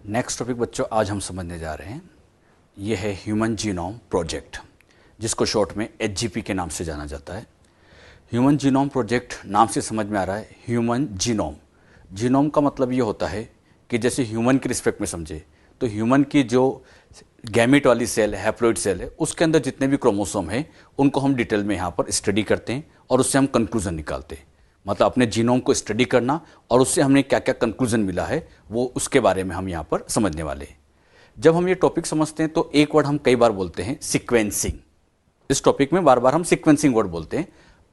Next topic बच्चों आज हम समझने जा रहे हैं, ये है ह्यूमन जीनोम प्रोजेक्ट, जिसको शॉर्ट में HGP के नाम से जाना जाता है। ह्यूमन जीनोम प्रोजेक्ट नाम से समझ में आ रहा है ह्यूमन जीनोम। जीनोम का मतलब ये होता है कि जैसे ह्यूमन के रिस्पेक्ट में समझे तो ह्यूमन की जो गैमेट वाली सेल है, हैप्लॉइड सेल है, उसके अंदर जितने भी क्रोमोसोम हैं उनको हम डिटेल में यहाँ पर स्टडी करते हैं और उससे हम कंक्लूजन निकालते हैं। मतलब अपने जीनोम को स्टडी करना और उससे हमने क्या क्या कंक्लूजन मिला है वो उसके बारे में हम यहाँ पर समझने वाले हैं। जब हम ये टॉपिक समझते हैं तो एक वर्ड हम कई बार बोलते हैं सीक्वेंसिंग। इस टॉपिक में बार बार हम सीक्वेंसिंग वर्ड बोलते हैं।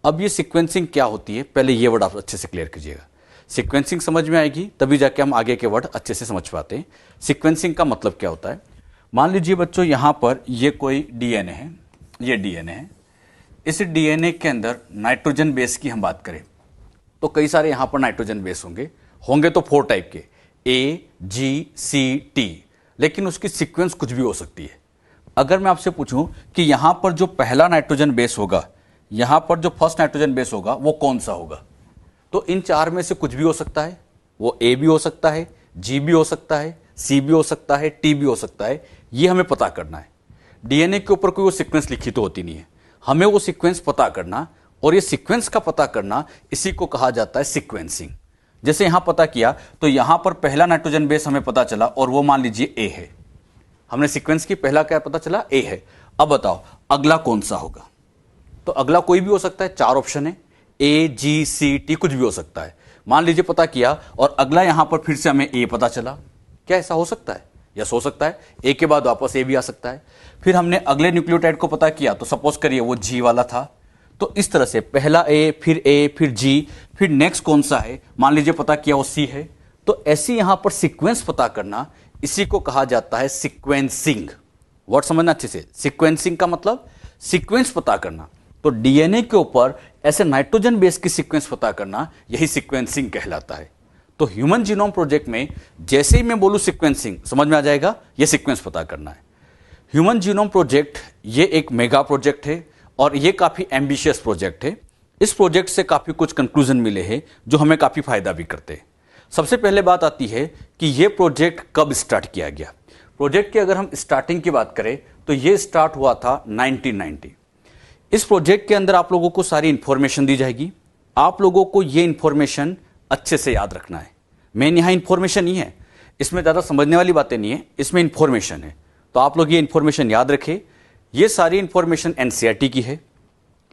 अब ये सीक्वेंसिंग क्या होती है, पहले ये वर्ड आप अच्छे से क्लियर कीजिएगा। सीक्वेंसिंग समझ में आएगी तभी जाके हम आगे के वर्ड अच्छे से समझ पाते हैं। सीक्वेंसिंग का मतलब क्या होता है, मान लीजिए बच्चों यहाँ पर ये कोई डीएनए है, ये डीएनए है। इस डीएनए के अंदर नाइट्रोजन बेस की हम बात करें तो कई सारे यहाँ पर नाइट्रोजन बेस होंगे तो 4 टाइप के, A, G, C, T, लेकिन उसकी सीक्वेंस कुछ भी हो सकती है। अगर मैं आपसे पूछूं कि यहाँ पर जो पहला नाइट्रोजन बेस होगा, यहाँ पर जो फर्स्ट नाइट्रोजन बेस होगा वो कौन सा होगा, तो इन 4 में से कुछ भी हो सकता है। वो A भी हो सकता है, G भी हो सकता है, C भी हो सकता है, T भी हो सकता है। ये हमें पता करना है। डीएनए के ऊपर कोई वो सीक्वेंस लिखी तो होती नहीं है, हमें वो सीक्वेंस पता करना, और ये सीक्वेंस का पता करना इसी को कहा जाता है सीक्वेंसिंग। जैसे यहां पता किया तो यहां पर पहला नाइट्रोजन बेस हमें पता चला और वो मान लीजिए A है। हमने सीक्वेंस की पहला क्या पता चला, A है। अब बताओ अगला कौन सा होगा, तो अगला कोई भी हो सकता है। 4 ऑप्शन है, A, G, C, T, कुछ भी हो सकता है। मान लीजिए पता किया और अगला यहां पर फिर से हमें A पता चला। क्या ऐसा हो सकता है? यस हो सकता है। A के बाद वापस A भी आ सकता है। फिर हमने अगले न्यूक्लियोटाइड को पता किया तो सपोज करिए वो G वाला था। तो इस तरह से पहला A, फिर G, फिर नेक्स्ट कौन सा है, मान लीजिए पता किया वो C है। तो ऐसी यहां पर सीक्वेंस पता करना, इसी को कहा जाता है सीक्वेंसिंग। वर्ड समझना अच्छे से। सीक्वेंसिंग का मतलब सीक्वेंस पता करना। तो डीएनए के ऊपर ऐसे नाइट्रोजन बेस की सीक्वेंस पता करना, यही सीक्वेंसिंग कहलाता है। तो ह्यूमन जीनोम प्रोजेक्ट में जैसे ही मैं बोलूं सीक्वेंसिंग, समझ में आ जाएगा यह सीक्वेंस पता करना है। ह्यूमन जीनोम प्रोजेक्ट ये एक मेगा प्रोजेक्ट है और ये काफी एम्बिशियस प्रोजेक्ट है। इस प्रोजेक्ट से काफी कुछ कंक्लूजन मिले हैं जो हमें काफी फायदा भी करते हैं। सबसे पहले बात आती है कि ये प्रोजेक्ट कब स्टार्ट किया गया। प्रोजेक्ट की अगर हम स्टार्टिंग की बात करें तो ये स्टार्ट हुआ था 1990। इस प्रोजेक्ट के अंदर आप लोगों को सारी इंफॉर्मेशन दी जाएगी। आप लोगों को ये इंफॉर्मेशन अच्छे से याद रखना है। मेन यहां इंफॉर्मेशन ही है, इसमें ज्यादा समझने वाली बातें नहीं है, इसमें इंफॉर्मेशन है। तो आप लोग ये इंफॉर्मेशन याद रखें। ये सारी इंफॉर्मेशन एनसीईआरटी की है।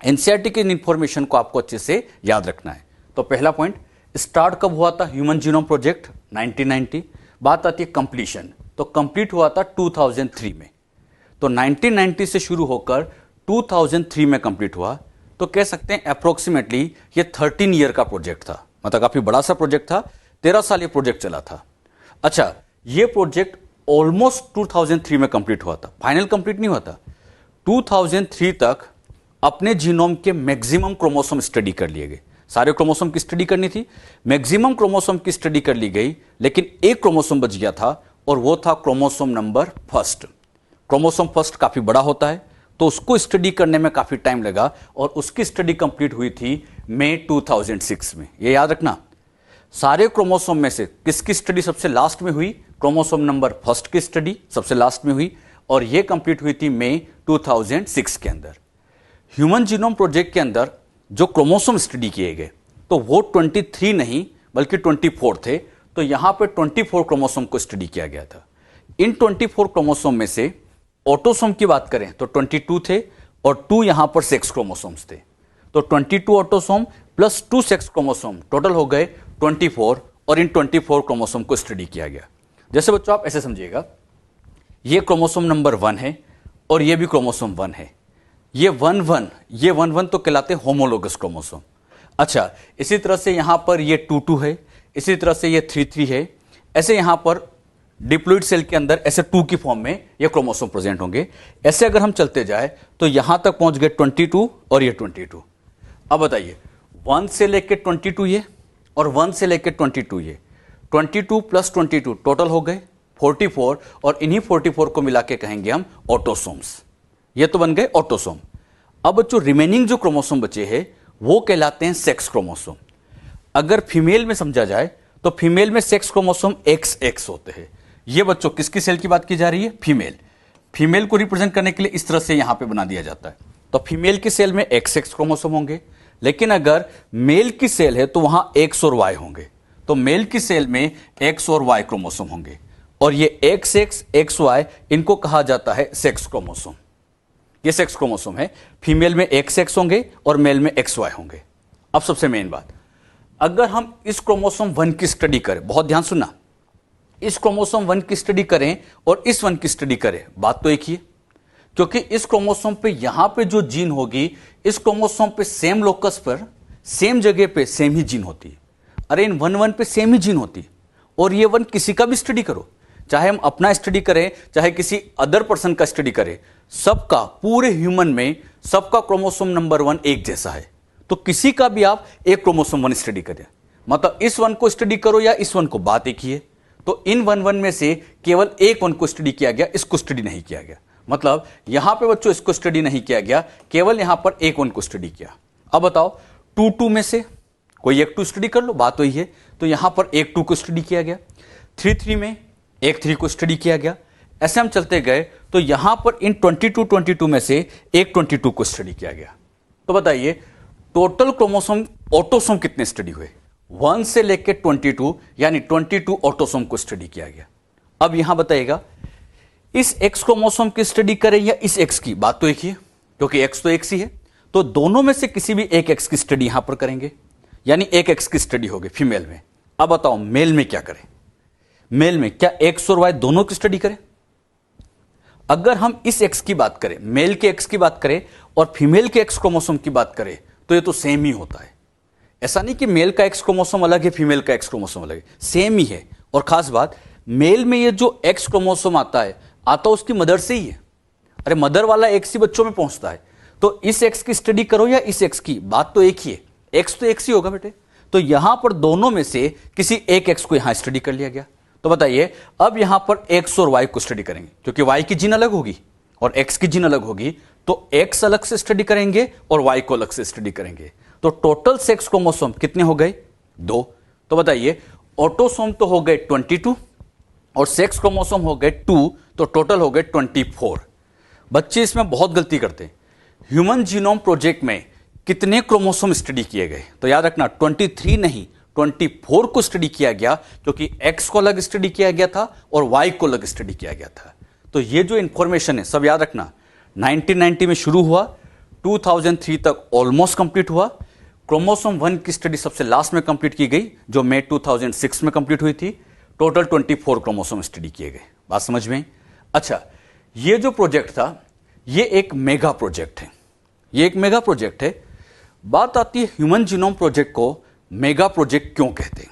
एनसीईआरटी की इंफॉर्मेशन को आपको अच्छे से याद रखना है। तो पहला पॉइंट, स्टार्ट कब हुआ था ह्यूमन जीनोम प्रोजेक्ट, 1990। बात आती है कंप्लीशन, तो कंप्लीट हुआ था 2003 में। तो 1990 से शुरू होकर 2003 में कंप्लीट हुआ। तो कह सकते हैं अप्रोक्सीमेटली ये 13 ईयर का प्रोजेक्ट था। मतलब काफी बड़ा सा प्रोजेक्ट था। 13 साल ये प्रोजेक्ट चला था। अच्छा, ये प्रोजेक्ट ऑलमोस्ट 2003 में कंप्लीट हुआ था, फाइनल कंप्लीट नहीं हुआ था। 2003 तक अपने जीनोम के मैक्सिमम क्रोमोसोम स्टडी कर लिए गए। सारे क्रोमोसोम की स्टडी करनी थी, मैक्सिमम क्रोमोसोम की स्टडी कर ली गई, लेकिन एक क्रोमोसोम बच गया था और वो था chromosome number first. Chromosome first काफी बड़ा होता है तो उसको स्टडी करने में काफी टाइम लगा और उसकी स्टडी कंप्लीट हुई थी मई 2006 में। ये याद रखना, सारे क्रोमोसोम में से किसकी स्टडी सबसे लास्ट में हुई, क्रोमोसोम नंबर फर्स्ट की स्टडी सबसे लास्ट में हुई और यह कंप्लीट हुई थी मई 2006 के अंदर। ह्यूमन जीनोम प्रोजेक्ट के अंदर जो क्रोमोसोम स्टडी किए गए तो वो 23 नहीं बल्कि 24 थे। तो यहां पे 24 क्रोमोसोम को स्टडी किया गया था। इन 24 क्रोमोसोम में से ऑटोसोम की बात करें तो 22 थे और 2 यहां पर सेक्स क्रोमोसोम्स थे। तो 22 autosome plus 2 sex chromosome total हो गए 24 और इन 24 क्रोमोसोम को स्टडी किया गया। जैसे बच्चों आप ऐसे समझिएगा, ये क्रोमोसोम नंबर 1 है और ये भी क्रोमोसोम 1 है। ये 1 तो कहलाते हैं होमोलोगस क्रोमोसोम। अच्छा, इसी तरह से यहां पर ये 2 है, इसी तरह से ये 3 है। ऐसे यहां पर डिप्लॉइड सेल के अंदर ऐसे 2 की फॉर्म में ये क्रोमोसोम प्रेजेंट होंगे। ऐसे अगर हम चलते जाए तो यहां तक पहुंच गए 22 और ये 22। अब बताइए 1 से लेके 22 ये और 1 से लेके 22 ये, 22 प्लस 22 टोटल हो गए 44 और इन्हीं 44 को मिला के कहेंगे हम ऑटोसोम्स। ये तो बन गए ऑटोसोम। अब जो रिमेनिंग जो क्रोमोसोम बचे हैं वो कहलाते हैं सेक्स क्रोमोसोम। अगर फीमेल में समझा जाए तो फीमेल में सेक्स क्रोमोसोम XX होते हैं, ये बच्चों किसकी सेल की बात की जा रही है? फीमेल। फीमेल को रिप्रेजेंट करने के लिए इस तरह से यहां पे बना दिया जाता है। तो फीमेल की सेल में XX क्रोमोसोम होंगे, लेकिन अगर मेल की सेल है तो वहां X और Y होंगे। तो मेल की सेल में X और Y क्रोमोसोम होंगे, और ये XX, XY इनको कहा जाता है सेक्स क्रोमोसोम। ये सेक्स क्रोमोसोम है। फीमेल में XX होंगे और मेल में XY होंगे। अब सबसे मेन बात, अगर हम इस क्रोमोसोम 1 की स्टडी करें, बहुत ध्यान सुनना, इस क्रोमोसोम 1 की स्टडी करें और इस 1 की स्टडी करें, बात तो एक ही है। क्योंकि इस क्रोमोसोम पे यहां पे जो जीन होगी, इस क्रोमोसोम पे सेम लोकस पर, सेम जगह पे सेम ही जीन होती है। अरे इन 1 पे सेम ही जीन होती है। और ये 1 किसी का भी स्टडी करो, चाहे हम अपना स्टडी करें, चाहे किसी अदर पर्सन का स्टडी करें, सबका, पूरे ह्यूमन में सबका क्रोमोसोम नंबर 1 एक जैसा है। तो किसी का भी आप एक क्रोमोसोम 1 स्टडी करें, मतलब इस 1 को स्टडी करो या इस 1 को, बात एक ही है। तो इन 1 में से केवल एक 1 को स्टडी किया गया, इसको स्टडी नहीं किया गया। मतलब यहां पे बच्चों इसको स्टडी नहीं किया गया, केवल यहां पर एक 1 को स्टडी किया। अब बताओ 2 में से कोई एक 2 स्टडी कर लो, बात वही है। तो यहां पर एक 2 को स्टडी किया गया, 3 में एक 3 को स्टडी किया गया। ऐसे हम चलते गए तो यहां पर इन 22 में से एक 22 को स्टडी किया गया। तो बताइए टोटल क्रोमोसोम ऑटोसोम कितने स्टडी हुए? 1 से लेकर 22, यानी 22 ऑटोसोम को स्टडी किया गया। अब यहां बताइएगा इस X क्रोमोसोम की स्टडी करें या इस X की, बात तो एक ही है, क्योंकि X तो X ही है। तो दोनों में से किसी भी एक X की स्टडी यहां पर करेंगे, यानी एक X की स्टडी होगी फीमेल में। अब बताओ मेल में क्या करें? मेल में क्या X और Y दोनों की स्टडी करें? अगर हम इस X की बात करें, मेल के X की बात करें और फीमेल के X क्रोमोसोम की बात करें, तो ये तो सेम ही होता है। ऐसा नहीं कि मेल का X क्रोमोसोम अलग है, फीमेल का X क्रोमोसोम अलग है, सेम ही है। और खास बात, मेल में ये जो X क्रोमोसोम आता उसकी मदर से ही है। अरे मदर वाला X ही बच्चों में पहुंचता है। तो इस X की स्टडी करो या इस X की, बात तो एक ही है, X तो X ही होगा बेटे। तो यहां पर दोनों में से किसी एक X को यहां स्टडी कर लिया गया। तो बताइए अब यहां पर X और Y को स्टडी करेंगे, क्योंकि Y की जीन अलग होगी और X की जीन अलग होगी। तो X अलग से स्टडी करेंगे और Y को अलग से स्टडी करेंगे। तो टोटल सेक्स क्रोमोसोम कितने हो गए? 2। तो बताइए ऑटोसोम तो हो गए 22 और सेक्स क्रोमोसोम हो गए 2, तो टोटल हो गए 24। बच्चे इसमें बहुत गलती करते हैं। ह्यूमन जीनोम प्रोजेक्ट में कितने क्रोमोसोम स्टडी किए गए? तो याद रखना 23 नहीं 24 को स्टडी किया गया, क्योंकि X को अलग स्टडी किया गया था और Y को अलग स्टडी किया गया था। तो ये जो इंफॉर्मेशन है सब याद रखना। 1990 में शुरू हुआ, 2003 तक ऑलमोस्ट कंप्लीट हुआ। क्रोमोसोम 1 की स्टडी सबसे लास्ट में कंप्लीट की गई, जो मई 2006 में कंप्लीट हुई थी। टोटल 24 क्रोमोसोम स्टडी किए गए। बात समझ में? अच्छा, ये जो प्रोजेक्ट था ये एक मेगा प्रोजेक्ट है। ये एक मेगा प्रोजेक्ट है। बात आती है ह्यूमन जीनोम प्रोजेक्ट को मेगा प्रोजेक्ट क्यों कहते हैं,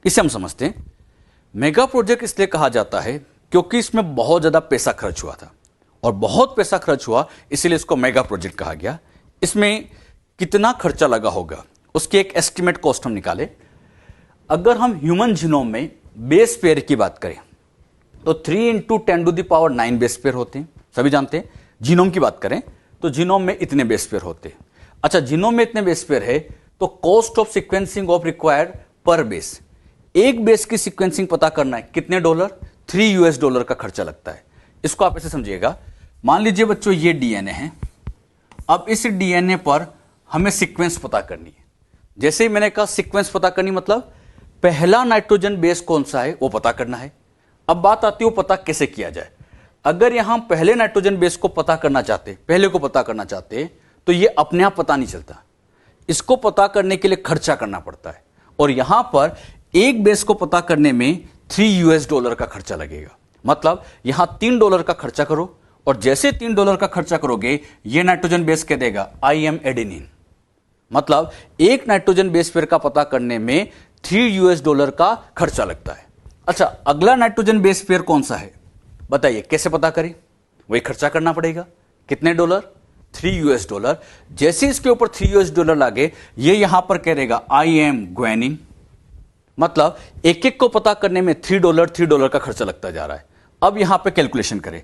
इसे हम समझते हैं। मेगा प्रोजेक्ट इसलिए कहा जाता है क्योंकि इसमें बहुत ज्यादा पैसा खर्च हुआ था, और बहुत पैसा खर्च हुआ इसलिए इसको मेगा प्रोजेक्ट कहा गया। इसमें कितना खर्चा लगा होगा उसकी एक एस्टिमेट कॉस्ट हम निकाले। अगर हम ह्यूमन जीनोम में बेस पेयर की बात करें तो 3 × 10⁹ बेस पेयर होते हैं, सभी जानते हैं। जीनोम की बात करें तो जीनोम में इतने बेस पेयर होते हैं। अच्छा, जीनोम में इतने बेस पेयर है तो cost of sequencing of required पर बेस, एक बेस की सिक्वेंसिंग पता करना है कितने $? $3 का खर्चा लगता है। इसको आप ऐसे समझिएगा, मान लीजिए बच्चों ये डीएनए है। अब इस डीएनए पर हमें सीक्वेंस पता करनी है। जैसे ही मैंने कहा सीक्वेंस पता करनी, मतलब पहला नाइट्रोजन बेस कौन सा है वो पता करना है। अब बात आती है वो पता कैसे किया जाए। अगर यहां पहले नाइट्रोजन बेस को पता करना चाहते, पहले को पता करना चाहते, तो ये अपने आप पता नहीं चलता। इसको पता करने के लिए खर्चा करना पड़ता है, और यहां पर एक बेस को पता करने में $3 का खर्चा लगेगा। मतलब यहां $3 का खर्चा करो, और जैसे $3 का खर्चा करोगे ये नाइट्रोजन बेस कह देगा आई एम एडेनिन। मतलब एक नाइट्रोजन बेस पेयर का पता करने में $3 का खर्चा लगता है। अच्छा, अगला नाइट्रोजन बेस पेयर कौन सा है बताइए, कैसे पता करें? वही खर्चा करना पड़ेगा। कितने $? $3। जैसे इसके ऊपर $3 लागे, ये यहां पर कह देगा आई एम ग्वेनिन। मतलब एक एक को पता करने में $3 का खर्चा लगता जा रहा है। अब यहां पे कैलकुलेशन करें।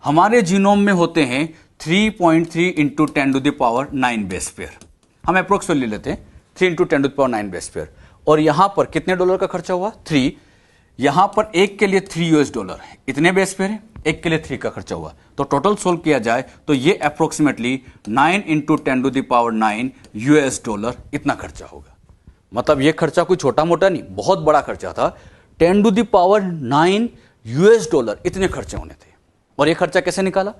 हमारे जीनोम में होते हैं 3.3 × 10⁹ बेस पेयर। हम अप्रोक्स ले लेते हैं 3 × 10⁹ बेस पेयर। और यहां पर कितने $? का खर्चा हुआ? 3। यहां पर एक के लिए $3 इतने बेस पेयर है, एक के लिए 3 का खर्चा हुआ, तो टोटल सोल्व किया जाए तो ये अप्रोक्सीमेटली 9 × 10⁻9 इतना खर्चा होगा। मतलब ये खर्चा कोई छोटा मोटा नहीं, बहुत बड़ा खर्चा था। 10⁻9 इतने खर्चे होने थे। और ये खर्चा कैसे निकाला?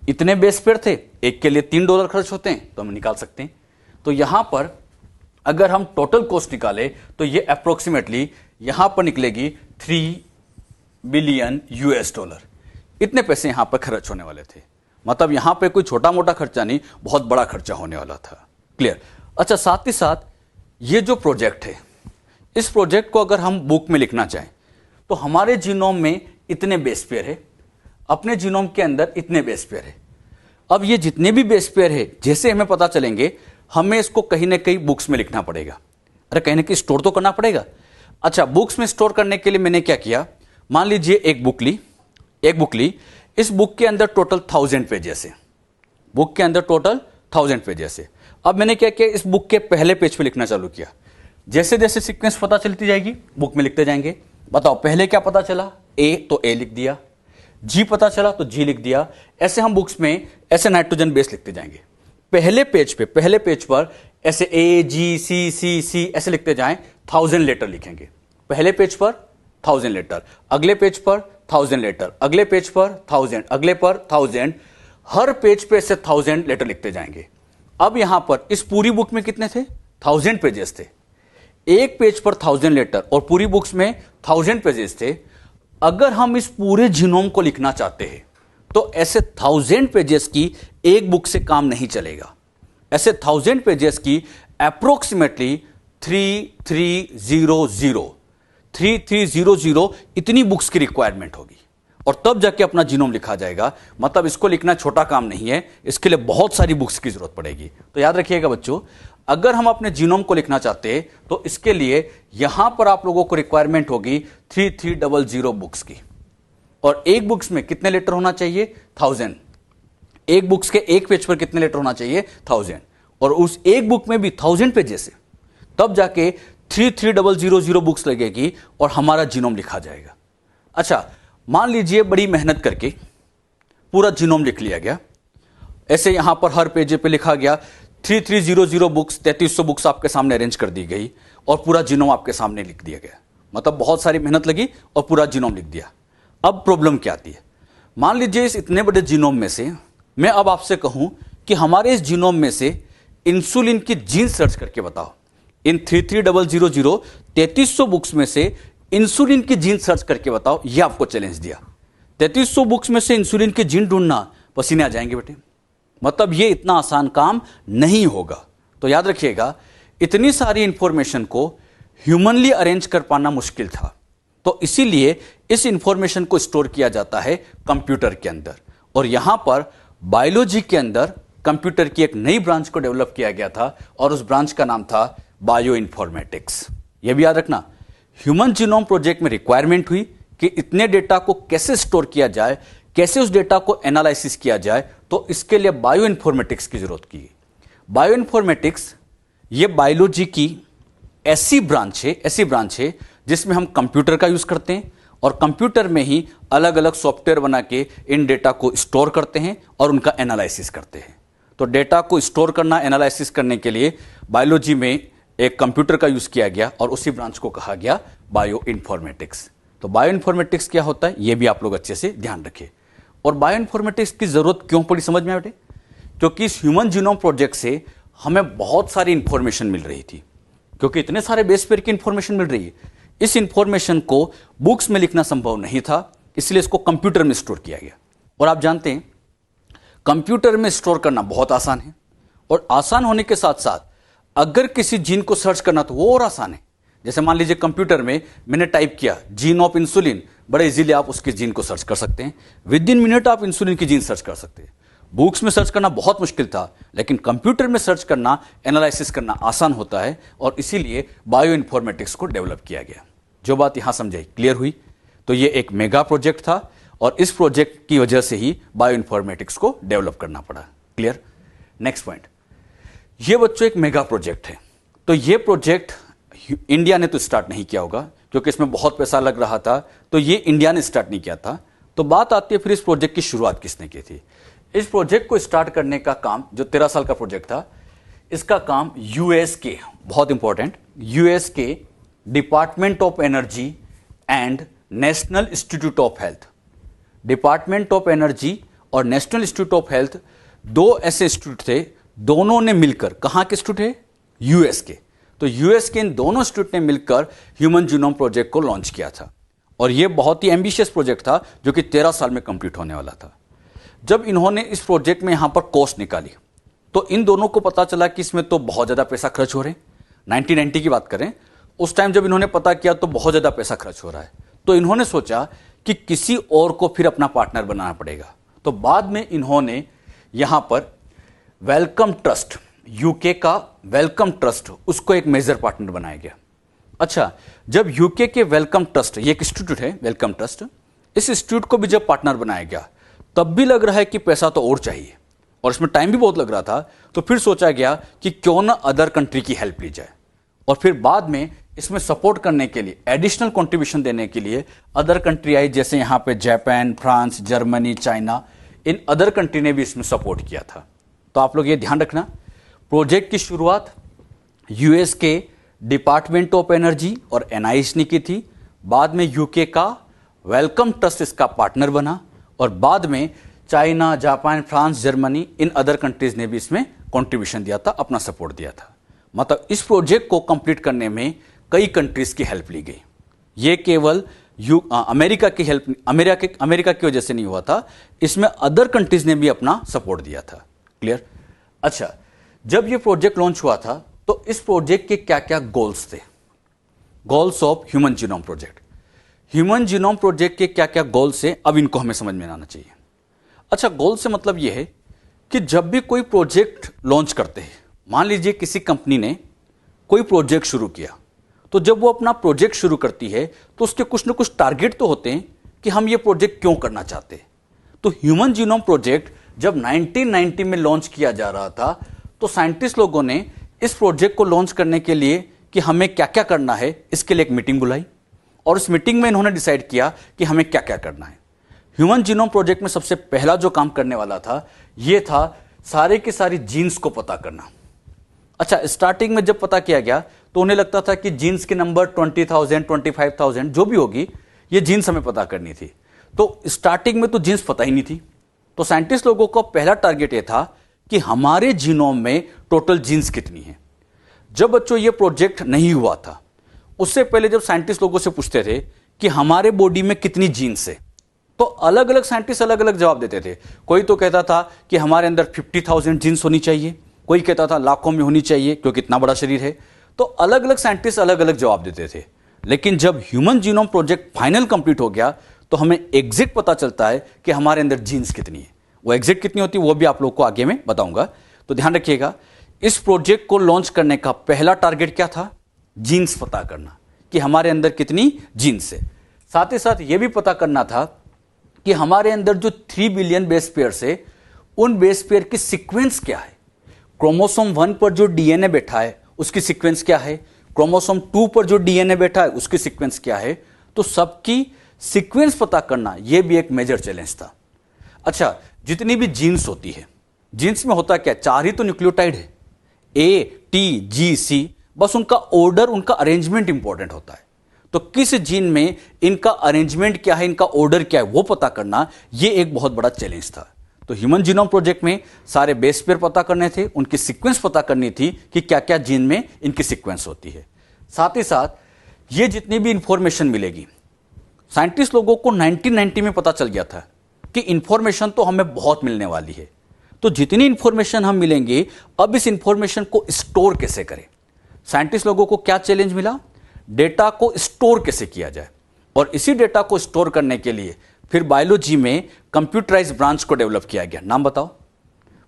इतने बेस पेयर थे, एक के लिए $3 खर्च होते हैं तो हम निकाल सकते हैं। तो यहां पर अगर हम टोटल कॉस्ट निकाले तो ये अप्रोक्सीमेटली यहां पर निकलेगी $3 बिलियन। इतने पैसे यहां पर खर्च होने वाले थे। मतलब यहां पे कोई छोटा मोटा खर्चा नहीं, बहुत बड़ा खर्चा होने वाला था। क्लियर? अच्छा, साथ ही साथ ये जो प्रोजेक्ट है, इस प्रोजेक्ट को अगर हम बुक में लिखना चाहें तो हमारे जीनोम में इतने बेस पेयर है, अपने जीनोम के अंदर इतने बेस पेयर है। अब ये जितने भी बेस पेयर है, जैसे हमें पता चलेंगे, हमें इसको कहीं ना कहीं बुक्स में लिखना पड़ेगा। अरे कहीं ना कहीं स्टोर तो करना पड़ेगा। अच्छा, बुक्स में स्टोर करने के लिए मैंने क्या किया, मान लीजिए एक बुक ली, इस बुक के अंदर टोटल 1000 पेजेस है, बुक के अंदर टोटल 1000 पेजेस है। अब मैंने क्या किया, इस बुक के पहले पेज पे लिखना चालू किया। जैसे जैसे सीक्वेंस पता चलती जाएगी बुक में लिखते जाएंगे। बताओ, पहले क्या पता चला? ए, तो ए लिख दिया। जी पता चला तो जी लिख दिया। ऐसे हम बुक्स में ऐसे नाइट्रोजन बेस लिखते जाएंगे। पहले पेज पर ऐसे ए, जी, सी, सी, सी ऐसे लिखते जाएं, 1000 लेटर लिखेंगे। पहले पेज पर 1000 लेटर, अगले पेज पर 1000 लेटर, अगले पेज पर 1000, अगले पर 1000, हर पेज पे ऐसे 1000 लेटर लिखते जाएंगे। अब यहां पर इस पूरी बुक में कितने थे? 1000 पेजेस थे। एक पेज पर 1000 लेटर और पूरी बुक्स में 1000 पेजेस थे। अगर हम इस पूरे जीनोम को लिखना चाहते हैं तो ऐसे 1000 पेजेस की एक बुक से काम नहीं चलेगा। ऐसे 1000 पेजेस की अप्रोक्सीमेटली 3300 इतनी बुक्स की रिक्वायरमेंट होगी, और तब जाके अपना जीनोम लिखा जाएगा। मतलब इसको लिखना छोटा काम नहीं है, इसके लिए बहुत सारी बुक्स की जरूरत पड़ेगी। तो याद रखिएगा बच्चों, अगर हम अपने जीनोम को लिखना चाहते हैं तो इसके लिए यहां पर आप लोगों को रिक्वायरमेंट होगी 3300 बुक्स की। और एक बुक्स में कितने लेटर होना चाहिए? 1000। एक बुक्स के एक पेज पर कितने लेटर होना चाहिए? 1000। और उस एक बुक में भी 1000 पेजेस है, तब जाके 3300 बुक्स लगेगी और हमारा जीनोम लिखा जाएगा। अच्छा, मान लीजिए बड़ी मेहनत करके पूरा जीनोम लिख लिया गया। ऐसे यहां पर हर पेज पे लिखा गया 3300 बुक्स, 3300 बुक्स आपके सामने अरेंज कर दी गई और पूरा जीनोम आपके सामने लिख दिया गया। मतलब बहुत सारी मेहनत लगी और पूरा जीनोम लिख दिया। अब प्रॉब्लम क्या आती है? मान लीजिए इस इतने बड़े जीनोम में से मैं अब आपसे कहूं कि हमारे इस जीनोम में से इंसुलिन की जीन सर्च करके बताओ। इन 3300 3300 बुक्स में से इंसुलिन की जीन सर्च करके बताओ। ये आपको चैलेंज दिया। 3300 बुक्स में से इंसुलिन की जीन ढूंढना, पसीने आ जाएंगे बेटे। मतलब ये इतना आसान काम नहीं होगा। तो याद रखिएगा, इतनी सारी इंफॉर्मेशन को ह्यूमनली अरेंज कर पाना मुश्किल था। तो इसीलिए इस इंफॉर्मेशन को स्टोर किया जाता है कंप्यूटर के अंदर। और यहां पर बायोलॉजी के अंदर कंप्यूटर की एक नई ब्रांच को डेवलप किया गया था और उस ब्रांच का नाम था बायो इन्फॉर्मेटिक्स। यह भी याद रखना, ह्यूमन जीनोम प्रोजेक्ट में रिक्वायरमेंट हुई कि इतने डेटा को कैसे स्टोर किया जाए, कैसे उस डेटा को एनालिसिस किया जाए, तो इसके लिए बायो इन्फॉर्मेटिक्स की जरूरत की। बायो इन्फॉर्मेटिक्स ये बायोलॉजी की ऐसी ब्रांच है जिसमें हम कंप्यूटर का यूज करते हैं और कंप्यूटर में ही अलग अलग सॉफ्टवेयर बना के इन डेटा को स्टोर करते हैं और उनका एनालिसिस करते हैं। तो डेटा को स्टोर करना, एनालिसिस करने के लिए बायोलॉजी में एक कंप्यूटर का यूज किया गया और उसी ब्रांच को कहा गया बायो इन्फॉर्मेटिक्स। तो बायो इन्फॉर्मेटिक्स क्या होता है, यह भी आप लोग अच्छे से ध्यान रखें। और बायो इन्फॉर्मेटिक्स की जरूरत क्यों पड़ी समझ में आए बेटे? क्योंकि इस ह्यूमन जीनोम प्रोजेक्ट से हमें बहुत सारी इंफॉर्मेशन मिल रही थी। क्योंकि इतने सारे बेस पेयर की इंफॉर्मेशन मिल रही है, इस इंफॉर्मेशन को बुक्स में लिखना संभव नहीं था, इसलिए इसको कंप्यूटर में स्टोर किया गया। और आप जानते हैं कंप्यूटर में स्टोर करना बहुत आसान है, और आसान होने के साथ साथ अगर किसी जीन को सर्च करना तो वो और आसान है। जैसे मान लीजिए कंप्यूटर में मैंने टाइप किया जीन ऑफ इंसुलिन, बड़े इजीली आप उसके जीन को सर्च कर सकते हैं। विद इन मिनट आप इंसुलिन की जीन सर्च कर सकते हैं। बुक्स में सर्च करना बहुत मुश्किल था, लेकिन कंप्यूटर में सर्च करना, एनालिसिस करना आसान होता है, और इसीलिए बायो इन्फॉर्मेटिक्स को डेवलप किया गया। जो बात यहां समझाई, क्लियर हुई? तो ये एक मेगा प्रोजेक्ट था और इस प्रोजेक्ट की वजह से ही बायो इन्फॉर्मेटिक्स को डेवलप करना पड़ा। क्लियर? नेक्स्ट पॉइंट, ये बच्चों एक मेगा प्रोजेक्ट है। तो ये प्रोजेक्ट इंडिया ने तो स्टार्ट नहीं किया होगा, क्योंकि इसमें बहुत पैसा लग रहा था, तो ये इंडिया ने स्टार्ट नहीं किया था। तो बात आती है फिर इस प्रोजेक्ट की शुरुआत किसने की थी। इस प्रोजेक्ट को स्टार्ट करने का काम, जो 13 साल का प्रोजेक्ट था, इसका काम यूएस के, बहुत इंपॉर्टेंट, यूएस के department of energy and national institute of health, department of energy और नेशनल इंस्टीट्यूट ऑफ हेल्थ, दो ऐसे इंस्टीट्यूट थे, दोनों ने मिलकर, कहां के इंस्टीट्यूट है, यूएस के, तो यूएस के इन दोनों इंस्टीट्यूट ने मिलकर ह्यूमन जीनोम प्रोजेक्ट को लॉन्च किया था। और यह बहुत ही एम्बिशियस प्रोजेक्ट था जो कि 13 साल में कंप्लीट होने वाला था। जब इन्होंने इस प्रोजेक्ट में यहां पर कॉस्ट निकाली, तो इन दोनों को पता चला कि इसमें तो बहुत ज्यादा पैसा खर्च हो रहे हैं। 1990 की बात करें, उस टाइम जब इन्होंने पता किया तो बहुत ज्यादा पैसा खर्च हो रहा है, तो इन्होंने सोचा कि किसी और को फिर अपना पार्टनर बनाना पड़ेगा। तो बाद में इन्होंने यहां पर वेलकम ट्रस्ट, यूके का वेलकम ट्रस्ट, उसको एक मेजर पार्टनर बनाया गया। अच्छा, जब यूके के वेलकम ट्रस्ट, ये एक इंस्टीट्यूट है वेलकम ट्रस्ट, इस इंस्टीट्यूट को भी जब पार्टनर बनाया गया, तब भी लग रहा है कि पैसा तो और चाहिए और इसमें टाइम भी बहुत लग रहा था। तो फिर सोचा गया कि क्यों ना अदर कंट्री की हेल्प ली जाए, और फिर बाद में इसमें सपोर्ट करने के लिए, एडिशनल कंट्रीब्यूशन देने के लिए अदर कंट्री आई, जैसे यहां पे Japan, France, Germany, China, in other country ने भी इसमें सपोर्ट किया था। तो आप लोग ये ध्यान रखना, प्रोजेक्ट की शुरुआत यूएस के डिपार्टमेंट ऑफ एनर्जी और एनआईएच ने की थी, बाद में यूके का वेलकम ट्रस्ट इसका पार्टनर बना, और बाद में China, Japan, France, Germany, in other countries ने भी इसमें कंट्रीब्यूशन दिया था, अपना सपोर्ट दिया था। मतलब इस प्रोजेक्ट को कंप्लीट करने में कई कंट्रीज की हेल्प ली गई। ये केवल अमेरिका की हेल्प, अमेरिका की वजह से नहीं हुआ था, इसमें अदर कंट्रीज ने भी अपना सपोर्ट दिया था। क्लियर? अच्छा, जब ये प्रोजेक्ट लॉन्च हुआ था तो इस प्रोजेक्ट के क्या क्या गोल्स थे, goals of human genome project. Human genome project के क्या क्या गोल्स हैं, अब इनको हमें समझ में आना चाहिए। अच्छा, गोल से मतलब यह है कि जब भी कोई प्रोजेक्ट लॉन्च करते हैं, मान लीजिए किसी कंपनी ने कोई प्रोजेक्ट शुरू किया, तो जब वो अपना प्रोजेक्ट शुरू करती है तो उसके कुछ ना कुछ टारगेट तो होते हैं कि हम ये प्रोजेक्ट क्यों करना चाहते हैं। तो ह्यूमन जीनोम प्रोजेक्ट जब 1990 में लॉन्च किया जा रहा था, तो साइंटिस्ट लोगों ने इस प्रोजेक्ट को लॉन्च करने के लिए कि हमें क्या क्या करना है, इसके लिए एक मीटिंग बुलाई, और उस मीटिंग में इन्होंने डिसाइड किया कि हमें क्या क्या करना है। ह्यूमन जीनोम प्रोजेक्ट में सबसे पहला जो काम करने वाला था, यह था सारे के सारी जीन्स को पता करना। अच्छा, स्टार्टिंग में जब पता किया गया तो उन्हें लगता था कि जीन्स के नंबर 20,000, 25,000 जो भी होगी, ये जीन्स हमें पता करनी थी। तो स्टार्टिंग में तो जीन्स पता ही नहीं थी। तो साइंटिस्ट लोगों का पहला टारगेट ये था कि हमारे जीनोम में टोटल जीन्स कितनी है। जब बच्चों ये प्रोजेक्ट नहीं हुआ था, उससे पहले जब साइंटिस्ट लोगों से पूछते थे कि हमारे बॉडी में कितनी जीन्स है, तो अलग अलग साइंटिस्ट अलग अलग जवाब देते थे। कोई तो कहता था कि हमारे अंदर 50,000 जीन्स होनी चाहिए, कोई कहता था लाखों में होनी चाहिए क्योंकि इतना बड़ा शरीर है। तो अलग अलग साइंटिस्ट अलग अलग जवाब देते थे। लेकिन जब human genome project final complete हो गया तो हमें एग्जैक्ट पता चलता है कि हमारे अंदर जीन्स कितनी है। वो एग्जैक्ट कितनी होती है वो भी आप लोग को आगे में बताऊंगा। तो ध्यान रखिएगा, इस प्रोजेक्ट को लॉन्च करने का पहला टारगेट क्या था, जीन्स पता करना कि हमारे अंदर कितनी जीन्स है। साथ ही साथ यह भी पता करना था कि हमारे अंदर जो 3 बिलियन बेस पेयर्स है, उन बेस पेयर की सीक्वेंस क्या है। क्रोमोसोम 1 पर जो डीएनए बैठा है उसकी सीक्वेंस क्या है, क्रोमोसोम 2 पर जो डीएनए बैठा है उसकी सीक्वेंस क्या है। तो सबकी सीक्वेंस पता करना यह भी एक मेजर चैलेंज था। अच्छा, जितनी भी जीन्स होती है, जीन्स में होता क्या, 4 ही तो न्यूक्लियोटाइड है, ए, टी, जी, सी, बस उनका ऑर्डर, उनका अरेंजमेंट इंपॉर्टेंट होता है। तो किस जीन में इनका अरेंजमेंट क्या है, इनका ऑर्डर क्या है, वो पता करना यह एक बहुत बड़ा चैलेंज था। तो ह्यूमन जीनोम प्रोजेक्ट में सारे बेस पेयर पता करने थे, उनकी सीक्वेंस पता करनी थी कि क्या क्या जीन में इनकी सीक्वेंस होती है। साथ ही साथ ये जितनी भी इंफॉर्मेशन मिलेगी, साइंटिस्ट लोगों को 1990 में पता चल गया था कि इंफॉर्मेशन तो हमें बहुत मिलने वाली है। तो जितनी इंफॉर्मेशन हम मिलेंगे, अब इस इंफॉर्मेशन को स्टोर कैसे करें। साइंटिस्ट लोगों को क्या चैलेंज मिला, डेटा को स्टोर कैसे किया जाए। और इसी डेटा को स्टोर करने के लिए फिर बायोलॉजी में कंप्यूटराइज ब्रांच को डेवलप किया गया। नाम बताओ,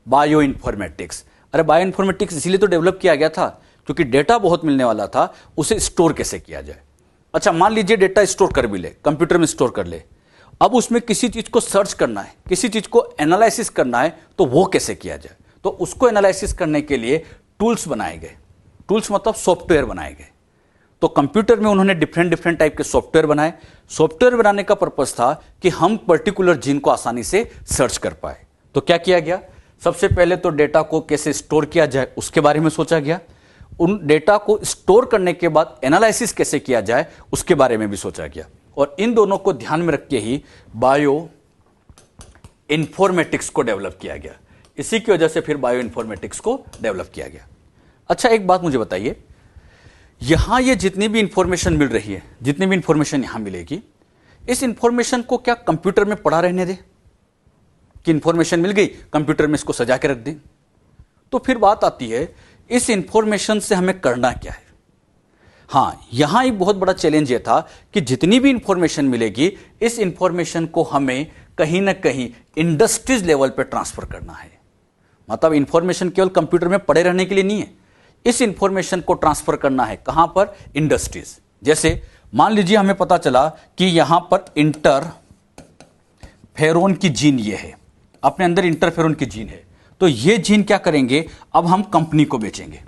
बायो इन्फॉर्मेटिक्स। अरे बायो इन्फॉर्मेटिक्स इसीलिए तो डेवलप किया गया था क्योंकि डेटा बहुत मिलने वाला था, उसे स्टोर कैसे किया जाए। अच्छा, मान लीजिए डेटा स्टोर कर भी ले, कंप्यूटर में स्टोर कर ले, अब उसमें किसी चीज को सर्च करना है, किसी चीज को एनालिसिस करना है, तो वो कैसे किया जाए। तो उसको एनालिसिस करने के लिए टूल्स बनाए गए। टूल्स मतलब सॉफ्टवेयर बनाए गए। तो कंप्यूटर में उन्होंने डिफरेंट डिफरेंट टाइप के सॉफ्टवेयर बनाए। सॉफ्टवेयर बनाने का पर्पस था कि हम पर्टिकुलर जीन को आसानी से सर्च कर पाए। तो क्या किया गया, सबसे पहले तो डेटा को कैसे स्टोर किया जाए उसके बारे में सोचा गया। उन डेटा को स्टोर करने के बाद एनालिसिस कैसे किया जाए उसके बारे में भी सोचा गया। और इन दोनों को ध्यान में रख के ही बायो इन्फॉर्मेटिक्स को डेवलप किया गया। इसी की वजह से फिर बायो इन्फॉर्मेटिक्स को डेवलप किया गया। अच्छा, एक बात मुझे बताइए, यहां ये जितनी भी इंफॉर्मेशन मिल रही है, जितनी भी इंफॉर्मेशन यहां मिलेगी, इस इंफॉर्मेशन को क्या कंप्यूटर में पड़ा रहने दे कि इंफॉर्मेशन मिल गई कंप्यूटर में इसको सजा के रख दें? तो फिर बात आती है इस इंफॉर्मेशन से हमें करना क्या है। हां, यहां एक बहुत बड़ा चैलेंज यह था कि जितनी भी इंफॉर्मेशन मिलेगी इस इंफॉर्मेशन को हमें कहीं ना कहीं इंडस्ट्रीज लेवल पे ट्रांसफर करना है। मतलब इंफॉर्मेशन केवल कंप्यूटर में पड़े रहने के लिए नहीं है, इस इंफॉर्मेशन को ट्रांसफर करना है कहां पर, इंडस्ट्रीज। जैसे मान लीजिए हमें पता चला कि यहां पर इंटरफेरोन की जीन ये है, अपने अंदर इंटरफेरोन की जीन है, तो ये जीन क्या करेंगे, अब हम कंपनी को बेचेंगे।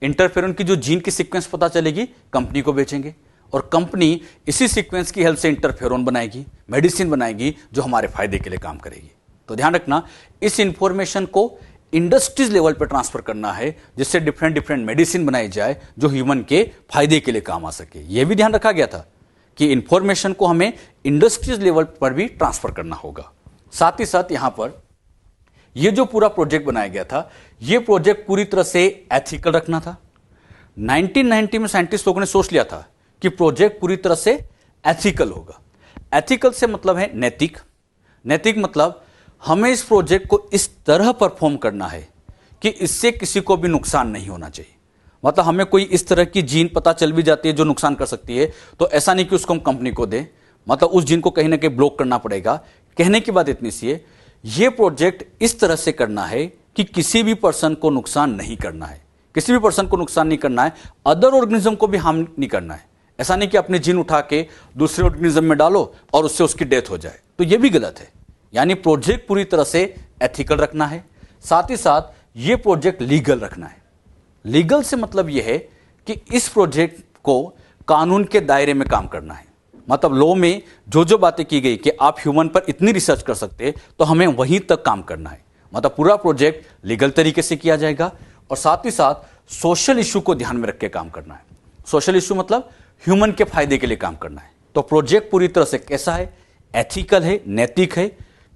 इंटरफेरोन की जो जीन की सीक्वेंस पता चलेगी कंपनी को बेचेंगे, और कंपनी इसी सीक्वेंस की हेल्प से इंटरफेरोन बनाएगी, मेडिसिन बनाएगी जो हमारे फायदे के लिए काम करेगी। तो ध्यान रखना, इस इंफॉर्मेशन को इंडस्ट्रीज लेवल पर ट्रांसफर करना है जिससे डिफरेंट डिफरेंट मेडिसिन बनाई जाए जो ह्यूमन के फायदे के लिए काम आ सके। यह भी ध्यान रखा गया था कि इंफॉर्मेशन को हमें इंडस्ट्रीज लेवल पर भी ट्रांसफर करना होगा। साथ ही साथ यहां पर यह जो पूरा प्रोजेक्ट बनाया गया था, यह प्रोजेक्ट पूरी तरह से एथिकल रखना था। 1990 में साइंटिस्ट लोगों ने सोच लिया था कि प्रोजेक्ट पूरी तरह से एथिकल होगा। एथिकल से मतलब है नैतिक। नैतिक मतलब हमें इस प्रोजेक्ट को इस तरह परफॉर्म करना है कि इससे किसी को भी नुकसान नहीं होना चाहिए। मतलब हमें कोई इस तरह की जीन पता चल भी जाती है जो नुकसान कर सकती है, तो ऐसा नहीं कि उसको हम कंपनी को दें, मतलब उस जीन को कहीं ना कहीं ब्लॉक करना पड़ेगा। कहने की बात इतनी सी है, यह प्रोजेक्ट इस तरह से करना है कि किसी भी पर्सन को नुकसान नहीं करना है, किसी भी पर्सन को नुकसान नहीं करना है, अदर ऑर्गेनिज्म को भी हार्म नहीं करना है। ऐसा नहीं कि अपने जीन उठा के दूसरे ऑर्गेनिज्म में डालो और उससे उसकी डेथ हो जाए, तो यह भी गलत है। यानी प्रोजेक्ट पूरी तरह से एथिकल रखना है, साथ ही साथ यह प्रोजेक्ट लीगल रखना है। लीगल से मतलब यह है कि इस प्रोजेक्ट को कानून के दायरे में काम करना है। मतलब लॉ में जो जो बातें की गई कि आप ह्यूमन पर इतनी रिसर्च कर सकते हैं, तो हमें वहीं तक काम करना है। मतलब पूरा प्रोजेक्ट लीगल तरीके से किया जाएगा, और साथ ही साथ सोशल इशू को ध्यान में रख के काम करना है। सोशल इशू मतलब ह्यूमन के फायदे के लिए काम करना है। तो प्रोजेक्ट पूरी तरह से कैसा है, एथिकल है, नैतिक है,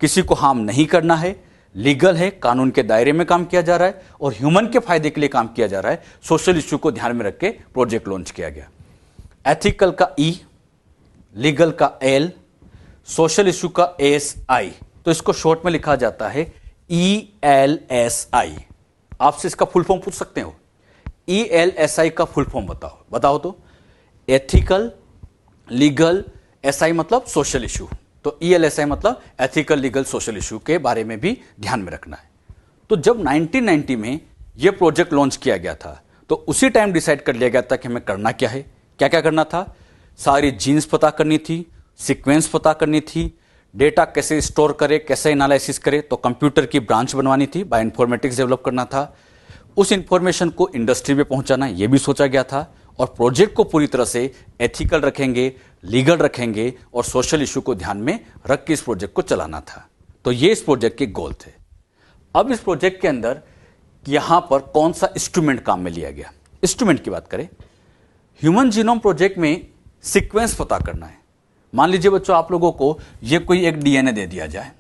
किसी को हार्म नहीं करना है, लीगल है, कानून के दायरे में काम किया जा रहा है, और ह्यूमन के फायदे के लिए काम किया जा रहा है। सोशल इशू को ध्यान में रख के प्रोजेक्ट लॉन्च किया गया। एथिकल का E, लीगल का L, सोशल इशू का SI। तो इसको शॉर्ट में लिखा जाता है ELSI। आपसे इसका फुल फॉर्म पूछ सकते हो, ELSI का फुल फॉर्म बताओ तो। एथिकल, लीगल, SI मतलब सोशल इशू। तो ELSI मतलब एथिकल, लीगल, सोशल इशू के बारे में भी ध्यान में रखना है। तो जब 1990 में यह प्रोजेक्ट लॉन्च किया गया था, तो उसी टाइम डिसाइड कर लिया गया था कि हमें करना क्या है। क्या क्या करना था, सारी जीन्स पता करनी थी, सीक्वेंस पता करनी थी, डेटा कैसे स्टोर करे, कैसे एनालिसिस करे, तो कंप्यूटर की ब्रांच बनवानी थी, बायो इन्फॉर्मेटिक्स डेवलप करना था। उस इंफॉर्मेशन को इंडस्ट्री में पहुंचाना, यह भी सोचा गया था। और प्रोजेक्ट को पूरी तरह से एथिकल रखेंगे, लीगल रखेंगे, और सोशल इशू को ध्यान में रख के इस प्रोजेक्ट को चलाना था। तो ये इस प्रोजेक्ट के गोल थे। अब इस प्रोजेक्ट के अंदर यहां पर कौन सा इंस्ट्रूमेंट काम में लिया गया। इंस्ट्रूमेंट की बात करें, ह्यूमन जीनोम प्रोजेक्ट में सीक्वेंस पता करना है। मान लीजिए बच्चों, आप लोगों को यह कोई एक डीएनए दे दिया जाए।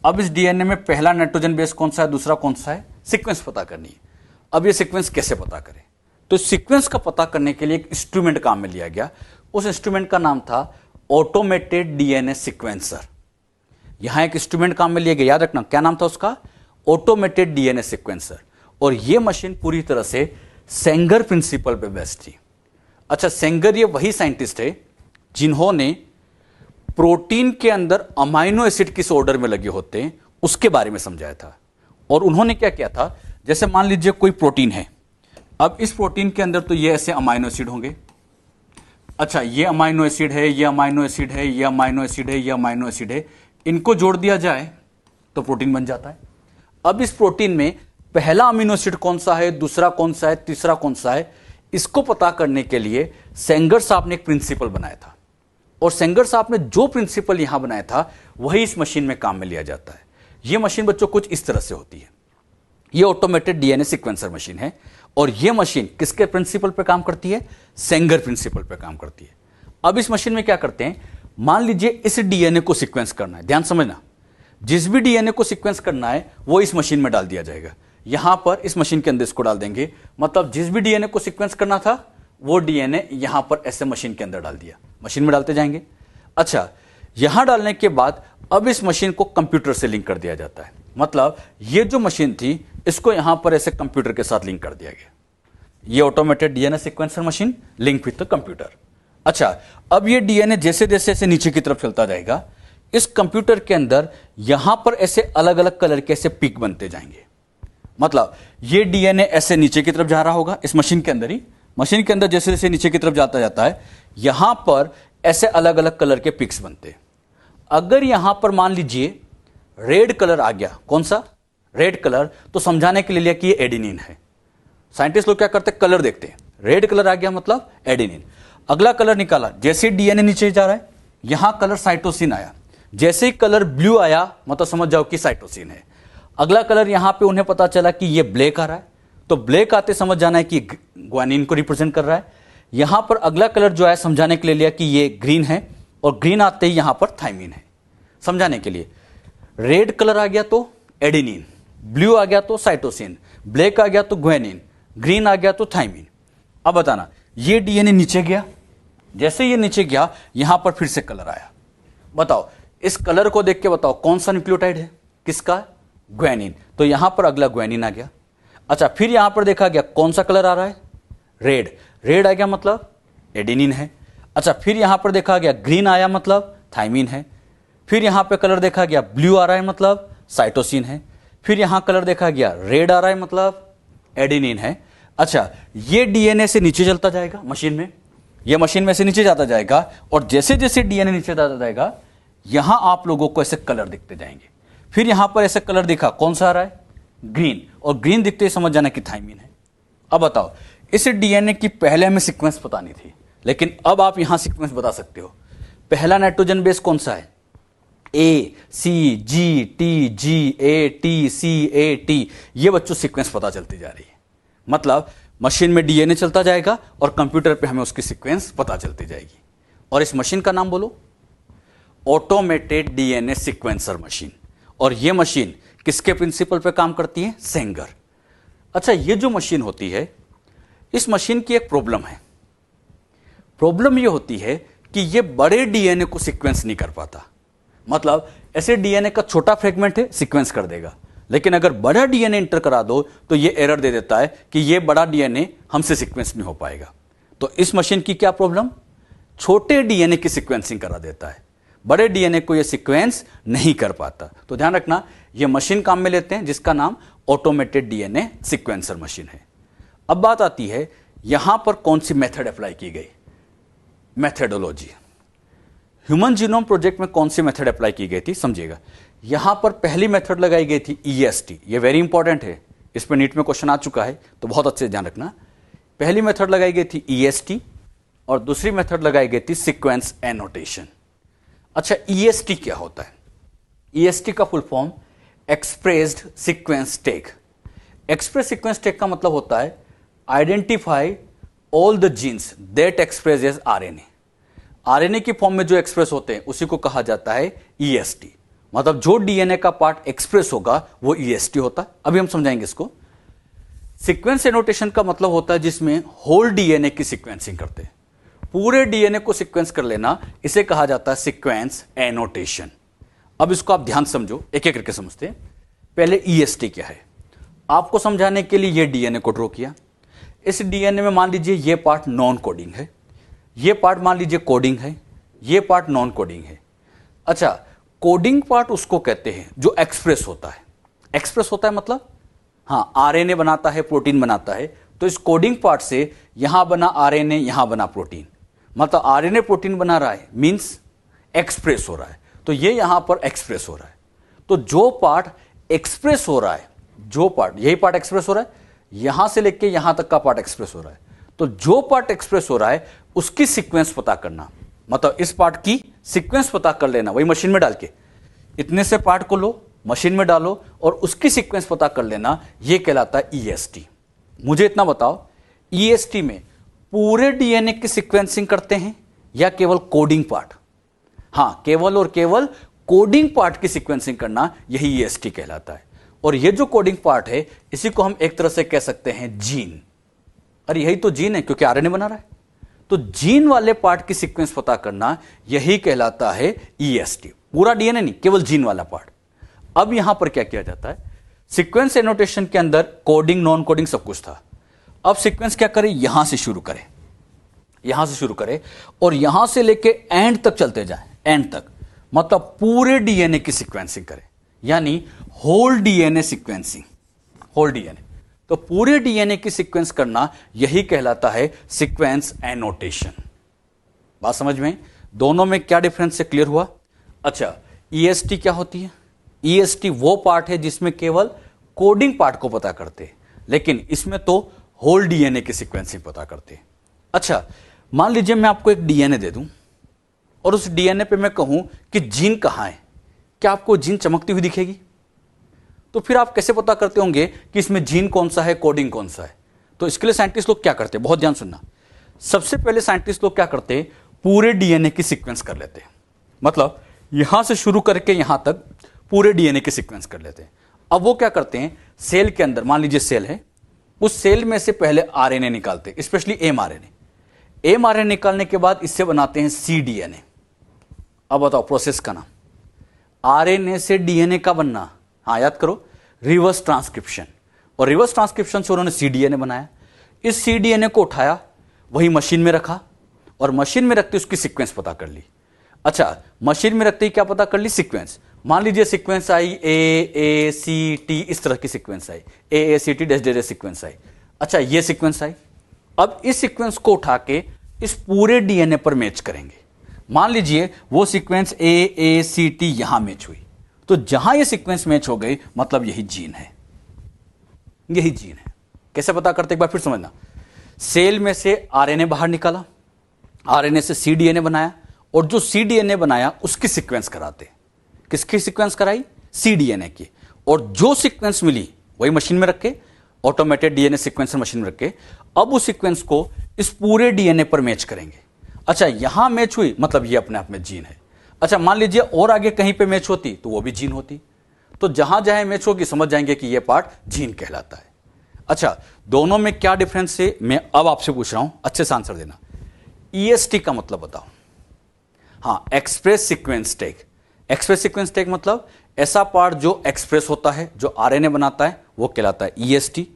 अब इस डीएनए में पहला नाइट्रोजन बेस कौन सा है, दूसरा कौन सा है, सीक्वेंस पता करनी है। अब यह सीक्वेंस कैसे पता करें, तो सीक्वेंस का पता करने के लिए एक इंस्ट्रूमेंट काम में लिया गया। उस इंस्ट्रूमेंट का नाम था ऑटोमेटेड डीएनए सीक्वेंसर। यहां एक इंस्ट्रूमेंट काम में लिया गया, याद रखना क्या नाम था उसका, ऑटोमेटेड डीएनए सीक्वेंसर। और यह मशीन पूरी तरह से सेंगर प्रिंसिपल पे बेस्ड थी। अच्छा, सेंगर ये वही साइंटिस्ट है जिन्होंने प्रोटीन के अंदर अमाइनो एसिड किस ऑर्डर में लगे होते हैं उसके बारे में समझाया था। और उन्होंने क्या किया था, जैसे मान लीजिए कोई प्रोटीन है, अब इस प्रोटीन के अंदर तो ये ऐसे अमाइनो एसिड होंगे। अच्छा, ये अमाइनो एसिड है, ये अमाइनो एसिड है, ये अमाइनो एसिड है, ये अमाइनो एसिड है, इनको जोड़ दिया जाए तो प्रोटीन बन जाता है। अब इस प्रोटीन में पहला अमीनो एसिड कौन सा है, दूसरा कौन सा है, तीसरा कौन सा है, इसको पता करने के लिए सेंगर साहब ने एक प्रिंसिपल बनाया था, और सेंगर साहब ने जो प्रिंसिपल यहां बनाया था वही इस मशीन में काम में लिया जाता है। यह मशीन बच्चों कुछ इस तरह से होती है। यह ऑटोमेटेड डीएनए सीक्वेंसर मशीन है, और यह मशीन किसके प्रिंसिपल पे काम करती है? सेंगर प्रिंसिपल पे काम करती है। अब इस मशीन में क्या करते हैं, मान लीजिए इस डीएनए को सीक्वेंस करना है, ध्यान समझना, जिस भी डीएनए को सीक्वेंस करना है वो इस मशीन में डाल दिया जाएगा। यहां पर इस मशीन के अंदर इसको डाल देंगे, मतलब जिस भी डीएनए को सीक्वेंस करना था वो डीएनए यहां पर ऐसे मशीन के अंदर डाल दिया, मशीन में डालते जाएंगे। अच्छा, यहां डालने के बाद अब इस मशीन को कंप्यूटर से लिंक कर दिया जाता है, मतलब ये जो मशीन थी इसको यहां पर ऐसे कंप्यूटर के साथ लिंक कर दिया गया। ये automated DNA sequencer machine link with the computer. अच्छा, अब ये डीएनए जैसे जैसे ऐसे नीचे की तरफ चलता जाएगा, इस कंप्यूटर के अंदर यहां पर ऐसे अलग अलग कलर के ऐसे पीक बनते जाएंगे, मतलब ये डीएनए ऐसे नीचे की तरफ जा रहा होगा इस मशीन के अंदर ही, मशीन के अंदर जैसे जैसे नीचे की तरफ जाता जाता है यहां पर ऐसे अलग अलग कलर के पिक्स बनते हैं। अगर यहां पर मान लीजिए रेड कलर आ गया, कौन सा? रेड कलर, तो समझाने के लिए लिया कि ये एडेनिन है। साइंटिस्ट लोग क्या करते हैं, कलर देखते हैं, रेड कलर आ गया मतलब एडेनिन। अगला कलर निकाला, जैसे डीएनए नीचे जा रहा है यहां कलर साइटोसिन आया, जैसे ही कलर ब्लू आया मतलब समझ जाओ कि साइटोसिन है। अगला कलर यहां पे उन्हें पता चला कि ये ब्लैक आ रहा है, तो ब्लैक आते समझ जाना है कि ग्वानिन को रिप्रेजेंट कर रहा है। यहां पर अगला कलर जो है समझाने के लिए लिया कि ये ग्रीन है, और ग्रीन आते ही यहां पर थाइमिन है, समझाने के लिए। रेड कलर आ गया तो एडेनिन, ब्लू आ गया तो साइटोसिन, ब्लैक आ गया तो ग्वानिन, ग्रीन आ गया तो थाइमिन। अब बताना, ये डीएनए नीचे गया, जैसे ये नीचे गया यहां पर फिर से कलर आया। बताओ, इस कलर को देख के बताओ कौन सा न्यूक्लियोटाइड है, किसका? ग्वानिन, तो यहां पर अगला ग्वानिन आ गया। अच्छा, फिर यहां पर देखा गया कौन सा कलर आ रहा है? रेड, रेड आ गया मतलब एडेनिन है। अच्छा, फिर यहां पर देखा गया ग्रीन आया मतलब थाइमिन है। फिर यहां पे कलर देखा गया ब्लू आ रहा है मतलब साइटोसिन है। फिर यहां कलर देखा गया रेड आ रहा है मतलब एडेनिन है। अच्छा, ये डीएनए से नीचे चलता जाएगा मशीन में, ये मशीन में से नीचे जाता जाएगा, और जैसे जैसे डीएनए नीचे जाता जाएगा यहां आप लोगों को ऐसे कलर दिखते जाएंगे। फिर यहां पर ऐसे कलर दिखा, कौन सा आ रहा है? ग्रीन, और ग्रीन दिखते ही समझ जाना कि थाइमिन है। अब बताओ, इस डीएनए की पहले हमें सीक्वेंस पता नहीं थी, लेकिन अब आप यहां सीक्वेंस बता सकते हो। पहला नाइट्रोजन बेस कौन सा है? A C G T G A T C A T. ये बच्चों सीक्वेंस पता चलती जा रही है, मतलब मशीन में डीएनए चलता जाएगा और कंप्यूटर पे हमें उसकी सीक्वेंस पता चलती जाएगी। और इस मशीन का नाम बोलो, ऑटोमेटेड डीएनए सीक्वेंसर मशीन। और ये मशीन किसके प्रिंसिपल पे काम करती है? सेंगर। अच्छा, ये जो मशीन होती है, इस मशीन की एक प्रॉब्लम है। प्रॉब्लम ये होती है कि ये बड़े डीएनए को सीक्वेंस नहीं कर पाता, मतलब ऐसे डीएनए का छोटा फ्रेगमेंट है सीक्वेंस कर देगा, लेकिन अगर बड़ा डीएनए इंटर करा दो तो ये एरर दे देता है कि ये बड़ा डीएनए हमसे सीक्वेंस नहीं हो पाएगा। तो इस मशीन की क्या प्रॉब्लम? छोटे डीएनए की सीक्वेंसिंग करा देता है, बड़े डीएनए को ये सीक्वेंस नहीं कर पाता। तो ध्यान रखना, ये मशीन काम में लेते हैं जिसका नाम ऑटोमेटेड डीएनए सीक्वेंसर मशीन है। अब बात आती है यहां पर कौन सी मेथड अप्लाई की गई? मेथडोलॉजी। ह्यूमन जीनोम प्रोजेक्ट में कौन सी मेथड अप्लाई की गई थी समझिएगा। यहां पर पहली मेथड लगाई गई थी ईएसटी, ये वेरी इंपॉर्टेंट है, इस पर नीट में क्वेश्चन आ चुका है तो बहुत अच्छे से ध्यान रखना। पहली मेथड लगाई गई थी ईएसटी, और दूसरी मेथड लगाई गई थी सीक्वेंस एनोटेशन। अच्छा, ईएसटी क्या होता है? ईएसटी का full form expressed sequence tag. Express sequence tag का मतलब होता है identify all the genes that express as RNA. RNA की फॉर्म में जो एक्सप्रेस होते हैं उसी को कहा जाता है ईएसटी, मतलब जो डीएनए का पार्ट एक्सप्रेस होगा वो ईएसटी होता है। अभी हम समझाएंगे इसको। सीक्वेंस एनोटेशन का मतलब होता है जिसमें होल डीएनए की सीक्वेंसिंग करते हैं, पूरे डीएनए को सीक्वेंस कर लेना, इसे कहा जाता है सीक्वेंस एनोटेशन। अब इसको आप ध्यान समझो, एक एक करके समझते हैं। पहले ईएसटी क्या है, आपको समझाने के लिए ये डीएनए को ड्रॉ किया। इस डीएनए में मान लीजिए ये पार्ट नॉन कोडिंग है, ये पार्ट मान लीजिए कोडिंग है, ये पार्ट नॉन कोडिंग है। अच्छा, कोडिंग पार्ट उसको कहते हैं जो एक्सप्रेस होता है। एक्सप्रेस होता है मतलब हाँ, आरएनए बनाता है, प्रोटीन बनाता है, तो इस कोडिंग पार्ट से यहां बना आरएनए, यहां बना प्रोटीन, मतलब आरएनए प्रोटीन बना रहा है, मींस एक्सप्रेस हो रहा है, तो ये यहां पर एक्सप्रेस हो रहा है। तो जो पार्ट एक्सप्रेस हो रहा है, जो पार्ट, यही पार्ट एक्सप्रेस हो रहा है, यहां से लेके यहां तक का पार्ट एक्सप्रेस हो रहा है, तो जो पार्ट एक्सप्रेस हो रहा है उसकी सीक्वेंस पता करना, मतलब इस पार्ट की सीक्वेंस पता कर लेना, वही मशीन में डाल के इतने से पार्ट को लो, मशीन में डालो और उसकी सीक्वेंस पता कर लेना, यह कहलाता है ईएसटी। मुझे इतना बताओ, ईएसटी में पूरे डीएनए की सीक्वेंसिंग करते हैं या केवल कोडिंग पार्ट? हां, केवल और केवल कोडिंग पार्ट की सीक्वेंसिंग करना, यही ईएसटी कहलाता है। और ये जो कोडिंग पार्ट है इसी को हम एक तरह से कह सकते हैं जीन। अरे यही तो जीन है, क्योंकि आरएनए बना रहा है, तो जीन वाले पार्ट की सीक्वेंस पता करना यही कहलाता है ईएसटी। पूरा डीएनए नहीं, केवल जीन वाला पार्ट। अब यहां पर क्या किया जाता है, सीक्वेंस एनोटेशन के अंदर कोडिंग नॉन कोडिंग सब कुछ था। अब सीक्वेंस क्या करें, यहां से शुरू करें, यहां से शुरू करें और यहां से लेके एंड तक चलते जाएं, एंड तक, मतलब पूरे डीएनए की सीक्वेंसिंग करें, यानी whole DNA sequencing, whole DNA. तो पूरे डीएनए की सीक्वेंस करना यही कहलाता है सीक्वेंस एनोटेशन। बात समझ में? दोनों में क्या डिफरेंस है, क्लियर हुआ? अच्छा, ईएसटी क्या होती है? ईएसटी वो पार्ट है जिसमें केवल कोडिंग पार्ट को पता करते हैं, लेकिन इसमें तो होल डीएनए की सीक्वेंसिंग पता करते हैं। अच्छा, मान लीजिए मैं आपको एक डीएनए दे दूं और उस डीएनए पे मैं कहूं कि जीन कहां है, क्या आपको जीन चमकती हुई दिखेगी? तो फिर आप कैसे पता करते होंगे कि इसमें जीन कौन सा है, कोडिंग कौन सा है? तो इसके लिए साइंटिस्ट लोग क्या करते हैं, बहुत ध्यान सुनना। सबसे पहले साइंटिस्ट लोग क्या करते हैं, पूरे डीएनए की सीक्वेंस कर लेते हैं, मतलब यहां से शुरू करके यहां तक पूरे डीएनए की सीक्वेंस कर लेते हैं। अब वो क्या करते हैं, सेल के अंदर, मान लीजिए सेल है, उस सेल में से पहले आरएनए निकालते हैं, स्पेशली एमआरएनए। एमआरएनए निकालने के बाद इससे बनाते हैं सीडीएनए। अब बताओ प्रोसेस का नाम, आरएनए से डीएनए का बनना, हाँ याद करो, रिवर्स ट्रांसक्रिप्शन। और रिवर्स ट्रांसक्रिप्शन से उन्होंने सीडीएनए बनाया। इस सीडीएनए को उठाया, वही मशीन में रखा और मशीन में रखते उसकी सीक्वेंस पता कर ली। अच्छा, मशीन में रखते ही क्या पता कर ली, सीक्वेंस। मान लीजिए सीक्वेंस आई ए सी टी, इस तरह की सीक्वेंस आई, A C T dash dash sequence आई। अच्छा, ये सीक्वेंस आई। अब इस सीक्वेंस को उठा के इस पूरे डीएनए पर मैच करेंगे। मान लीजिए वो सीक्वेंस ए सी टी यहां मैच हुई, तो जहां ये सीक्वेंस मैच हो गई मतलब यही जीन है, यही जीन है। कैसे पता करते, एक बार फिर समझना। सेल में से आरएनए बाहर निकाला, आरएनए से सीडीएनए बनाया और जो सीडीएनए बनाया उसकी सीक्वेंस कराते। किसकी सीक्वेंस कराई, सीडीएनए की। और जो सीक्वेंस मिली वही मशीन में रखे, ऑटोमेटेड डीएनए सीक्वेंसर मशीन में रखे। अब उस सीक्वेंस को इस पूरे डीएनए पर मैच करेंगे। अच्छा, यहां मैच हुई मतलब ये अपने आप में जीन है। अच्छा, मान लीजिए और आगे कहीं पे मैच होती तो वो भी जीन होती। तो जहां जहां मैच होगी समझ जाएंगे कि ये पार्ट जीन कहलाता है। अच्छा, दोनों में क्या डिफरेंस है, मैं अब आपसे पूछ रहा हूं, अच्छे से आंसर देना। ईएसटी का मतलब बताओ। हां, express sequence tag. Express sequence tag मतलब ऐसा पार्ट जो एक्सप्रेस होता है, जो आरएनए बनाता है, वो कहलाता है ईएसटी।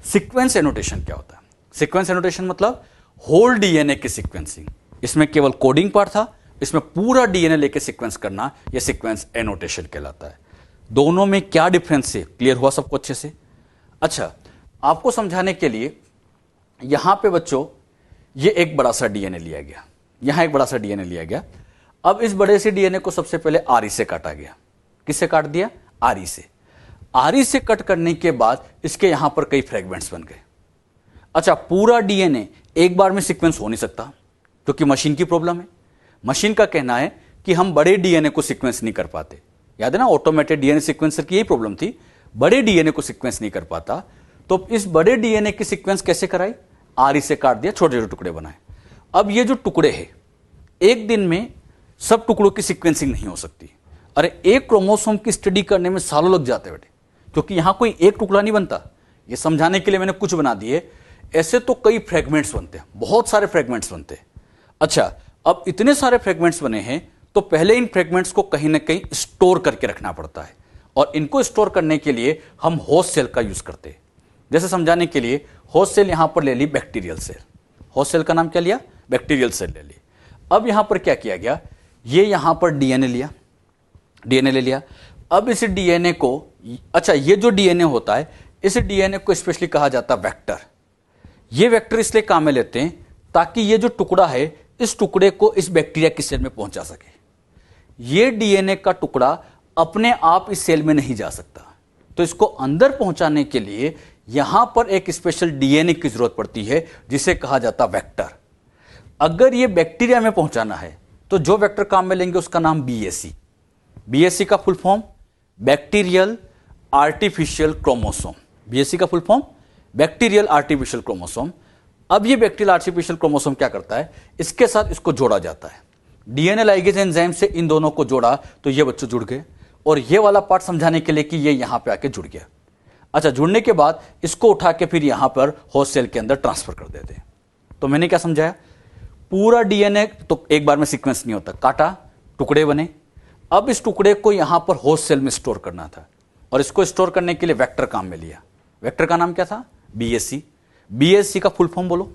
सीक्वेंस एनोटेशन क्या होता है, सीक्वेंस एनोटेशन मतलब होल डीएनए की सीक्वेंसिंग। इसमें केवल कोडिंग पार्ट था, इसमें पूरा डीएनए लेके सीक्वेंस करना, यह सीक्वेंस एनोटेशन कहलाता है। दोनों में क्या डिफरेंस है, क्लियर हुआ सबको अच्छे से? अच्छा, आपको समझाने के लिए यहां पे बच्चों ये एक बड़ा सा डीएनए लिया गया, यहां एक बड़ा सा डीएनए लिया गया। अब इस बड़े से डीएनए को सबसे पहले आरी से काटा गया। किससे काट दिया, आरी से। आरी से कट करने के बाद इसके यहां पर कई फ्रेगमेंट्स बन गए। अच्छा, पूरा डीएनए एक बार में सीक्वेंस हो नहीं सकता क्योंकि मशीन की प्रॉब्लम है। मशीन का कहना है कि हम बड़े डीएनए को सीक्वेंस नहीं कर पाते। याद है ना, ऑटोमेटेड डीएनए सीक्वेंसर की यही प्रॉब्लम थी, बड़े डीएनए को सीक्वेंस नहीं कर पाता। तो इस बड़े डीएनए की सीक्वेंस कैसे कराई, आरी से काट दिया, छोटे छोटे टुकड़े बनाए। अब ये जो टुकड़े हैं, एक दिन में सब टुकड़ों की सीक्वेंसिंग नहीं हो सकती। अरे एक क्रोमोसोम की स्टडी करने में सालों लग जाते बेटे, क्योंकि यहां कोई एक टुकड़ा नहीं बनता। ये समझाने के लिए मैंने कुछ बना दिए, ऐसे तो कई फ्रेगमेंट्स बनते हैं, बहुत सारे फ्रेगमेंट्स बनते हैं। अच्छा, अब इतने सारे फ्रेगमेंट्स बने हैं तो पहले इन फ्रेगमेंट्स को कहीं ना कहीं स्टोर करके रखना पड़ता है, और इनको स्टोर करने के लिए हम होस्ट सेल का यूज करते हैं। जैसे समझाने के लिए, होस्ट सेल यहां पर ले ली बैक्टीरियल सेल। होस्ट सेल का नाम क्या लिया, बैक्टीरियल सेल ले ली। अब यहां पर क्या किया गया, ये यहां पर डीएनए लिया, डीएनए ले लिया। अब इस डीएनए को, अच्छा ये जो डीएनए होता है, इस डीएनए को स्पेशली कहा जाता है वेक्टर। ये वेक्टर इसलिए काम में लेते हैं ताकि ये जो टुकड़ा है, इस टुकड़े को इस बैक्टीरिया की सेल में पहुंचा सके। ये डीएनए का टुकड़ा अपने आप इस सेल में नहीं जा सकता, तो इसको अंदर पहुंचाने के लिए यहां पर एक स्पेशल डीएनए की जरूरत पड़ती है जिसे कहा जाता वेक्टर। अगर ये बैक्टीरिया में पहुंचाना है तो जो वेक्टर काम में लेंगे उसका नाम बीएससी। बीएससी का full form bacterial artificial chromosome. BSC का full form bacterial artificial chromosome. अब ये बैक्टीरियल आर्टिफिशियल क्रोमोसोम क्या करता है, इसके साथ इसको जोड़ा जाता है। डीएनए लाइगेज एंजाइम से इन दोनों को जोड़ा तो ये बच्चों जुड़ गए, और ये वाला पार्ट समझाने के लिए कि ये यहां पे आके जुड़ गया। अच्छा, जुड़ने के बाद इसको उठा के फिर यहां पर होस्ट सेल के अंदर ट्रांसफर कर देते हैं। तो मैंने क्या समझाया, पूरा डीएनए तो एक बार में सीक्वेंस नहीं होता, काटा, टुकड़े बने। अब इस टुकड़े को यहां पर होस्ट सेल में स्टोर करना था, और इसको स्टोर करने के लिए वेक्टर काम में लिया। वेक्टर का नाम क्या था, बीएससी। बीएससी का फुल फॉर्म बोलो,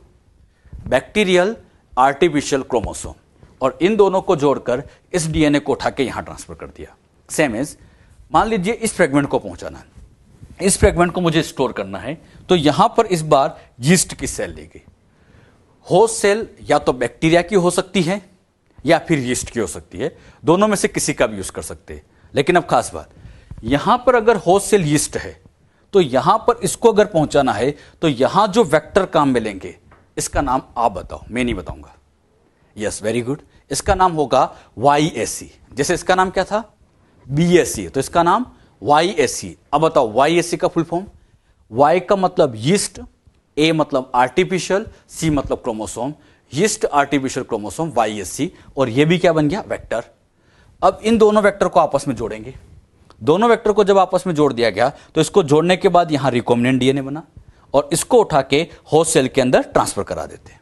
बैक्टीरियल आर्टिफिशियल क्रोमोसोम। और इन दोनों को जोड़कर इस डीएनए को उठा के यहां ट्रांसफर कर दिया। सेम एज मान लीजिए इस फ्रेगमेंट को पहुंचाना है, इस फ्रेगमेंट को मुझे स्टोर करना है, तो यहां पर इस बार यीस्ट की सेल ली गई। होस्ट सेल या तो बैक्टीरिया की हो सकती है या फिर यीस्ट की हो सकती है, दोनों में से किसी का भी यूज कर सकते हैं। लेकिन अब खास बात, यहां पर अगर होस्ट सेल यीस्ट है तो यहां पर इसको अगर पहुंचाना है तो यहां जो वेक्टर काम में लेंगे इसका नाम आप बताओ, मैं नहीं बताऊंगा। यस, वेरी गुड, इसका नाम होगा YAC। जैसे इसका नाम क्या था, BSC, तो इसका नाम YAC। अब बताओ YAC का फुल फॉर्म, Y का मतलब यीस्ट, A मतलब आर्टिफिशियल, C मतलब chromosome, yeast artificial chromosome YAC, और ये भी क्या बन गया, वेक्टर। अब इन दोनों वेक्टर को आपस में जोड़ेंगे। दोनों वेक्टर को जब आपस में जोड़ दिया गया तो इसको जोड़ने के बाद यहां रिकॉम्बिनेंट डीएनए बना, और इसको उठा के होस्ट सेल के अंदर ट्रांसफर करा देते हैं।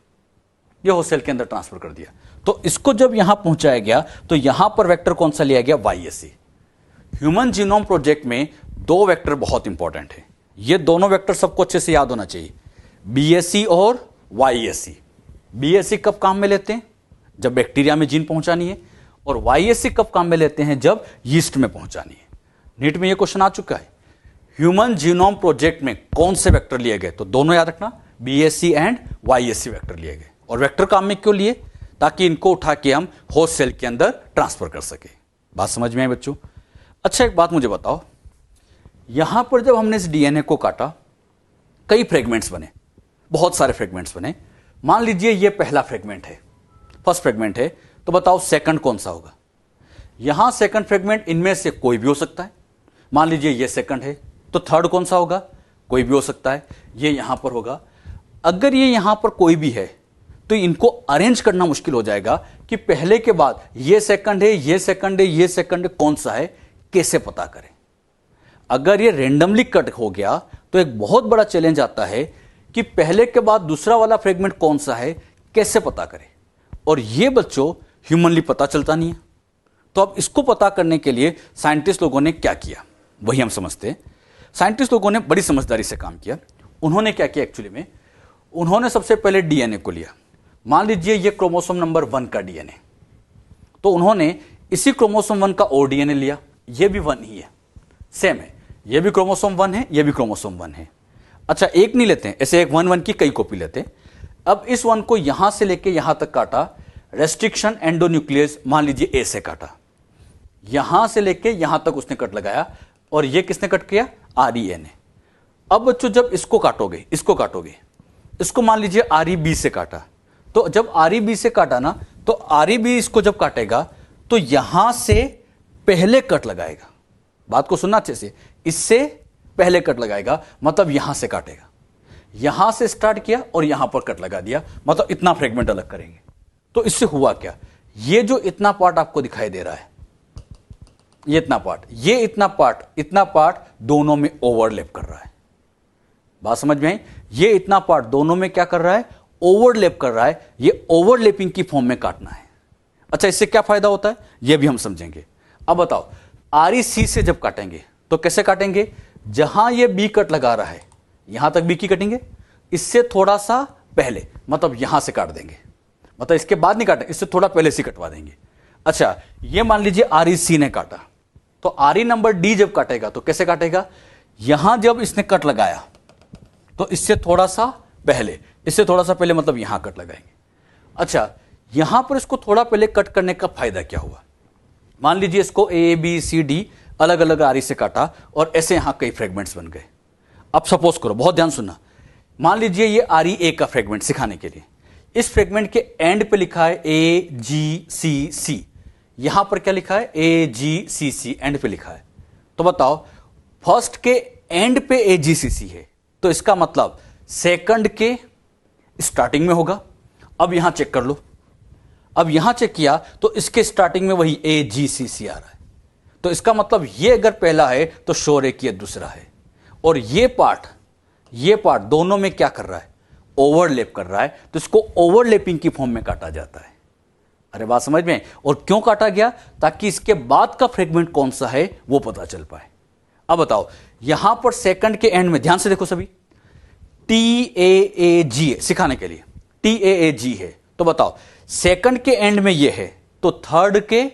ये होस्ट सेल के अंदर ट्रांसफर कर दिया, तो इसको जब यहां पहुंचाया गया तो यहां पर वेक्टर कौन सा लिया गया, YAC। ह्यूमन जीनोम प्रोजेक्ट में दो वेक्टर बहुत इंपॉर्टेंट है, ये दोनों वेक्टर सबको अच्छे से याद होना चाहिए, BSC और YAC। BSC कब काम में लेते हैं, जब बैक्टीरिया में जीन पहुंचानी है, और YAC कब काम में लेते हैं, जब यीस्ट में पहुंचानी है। नीट में ये क्वेश्चन आ चुका है, ह्यूमन जीनोम प्रोजेक्ट में कौन से वेक्टर लिए गए, तो दोनों याद रखना, BSC एंड YAC वेक्टर लिए गए। और वेक्टर काम में क्यों लिए, ताकि इनको उठा के हम होस्ट सेल के अंदर ट्रांसफर कर सके। बात समझ में आई बच्चों। अच्छा, एक बात मुझे बताओ, यहां पर जब हमने इस डीएनए को काटा, कई फ्रेगमेंट्स बने, बहुत सारे फ्रेगमेंट्स बने। मान लीजिए ये पहला फ्रेगमेंट है, फर्स्ट फ्रेगमेंट है, तो बताओ सेकंड कौन सा होगा। यहां सेकंड फ्रेगमेंट इनमें से कोई भी हो सकता है। मान लीजिए ये सेकंड है, तो थर्ड कौन सा होगा, कोई भी हो सकता है, ये यहां पर होगा। अगर ये यहां पर कोई भी है तो इनको अरेंज करना मुश्किल हो जाएगा कि पहले के बाद ये सेकंड है, ये सेकंड है, ये सेकंड है, कौन सा है, कैसे पता करें। अगर ये रेंडमली कट हो गया तो एक बहुत बड़ा चैलेंज आता है कि पहले के बाद दूसरा वाला फ्रेगमेंट कौन सा है, कैसे पता करें। और ये बच्चों ह्यूमनली पता चलता नहीं है। तो अब इसको पता करने के लिए साइंटिस्ट लोगों ने क्या किया, वही हम समझते हैं। साइंटिस्ट लोगों ने बड़ी समझदारी से काम किया। उन्होंने क्या किया, एक्चुअली में उन्होंने सबसे पहले डीएनए को लिया। मान लीजिए ये क्रोमोसोम नंबर 1 का डीएनए, तो उन्होंने इसी क्रोमोसोम 1 का और डीएनए लिया, ये भी 1 ही है, सेम है, ये भी क्रोमोसोम 1 है, ये भी क्रोमोसोम 1 है। अच्छा, एक नहीं लेते हैं, ऐसे एक 1 की कई कॉपी लेते हैं। अब इस 1 को यहां से लेके यहां तक काटा, रेस्ट्रिक्शन एंडोन्यूक्लियस मान लीजिए ए से काटा, यहां से लेके यहां तक उसने कट लगाया, और ये किसने कट किया, REA ने। अब बच्चों जब इसको काटोगे, इसको मान लीजिए REB से काटा, तो जब REB से काटा ना, तो REB इसको जब काटेगा तो यहां से पहले कट लगाएगा। बात को सुनना अच्छे से, इससे पहले कट लगाएगा, मतलब यहां से काटेगा। यहां से स्टार्ट किया और यहां पर कट लगा दिया, मतलब इतना फ्रेगमेंट अलग करेंगे। तो इससे हुआ क्या, ये जो इतना पार्ट आपको दिखाई दे रहा है, ये इतना पार्ट दोनों में ओवरलैप कर रहा है। बात समझ में आई, ये इतना पार्ट दोनों में क्या कर रहा है, ओवरलैप कर रहा है। ये ओवरलैपिंग की फॉर्म में काटना है। अच्छा, इससे क्या फायदा होता है, ये भी हम समझेंगे। अब बताओ, REC से जब काटेंगे तो कैसे काटेंगे, जहां ये बी कट लगा रहा है यहां तक बी की कटेंगे, इससे थोड़ा सा पहले, मतलब यहां से काट देंगे, मतलब इसके बाद नहीं काटेंगे, इससे थोड़ा पहले से कटवा देंगे। अच्छा, ये मान लीजिए REC ने काटा, तो RE नंबर D जब काटेगा तो कैसे काटेगा, यहां जब इसने कट लगाया तो इससे थोड़ा सा पहले, मतलब यहां कट लगाएंगे। अच्छा, यहां पर इसको थोड़ा पहले कट करने का फायदा क्या हुआ, मान लीजिए इसको A B C D अलग अलग RE से काटा और ऐसे यहां कई फ्रेगमेंट्स बन गए। अब सपोज करो, बहुत ध्यान सुनना, मान लीजिए ये REA का फ्रेगमेंट सिखाने के लिए, इस फ्रेगमेंट के एंड पे लिखा है AGCC, यहां पर क्या लिखा है AGCC, एंड पे लिखा है। तो बताओ फर्स्ट के एंड पे AGCC है, तो इसका मतलब सेकंड के स्टार्टिंग में होगा। अब यहां चेक कर लो, अब यहां चेक किया तो इसके स्टार्टिंग में वही AGCC आ रहा है, तो इसका मतलब ये अगर पहला है तो श्योर है कि ये दूसरा है। और ये पार्ट दोनों में क्या कर रहा है, ओवरलैप कर रहा है, तो इसको ओवरलैपिंग की फॉर्म में काटा जाता है। अरे बात समझ में? और क्यों काटा गया? ताकि इसके बाद का फ्रेगमेंट कौन सा है वो पता चल पाए। अब बताओ यहां पर सेकंड के एंड में, ध्यान से देखो सभी, TAAG है सिखाने के लिए, TAAG है, तो बताओ सेकंड के एंड में ये है, तो थर्ड के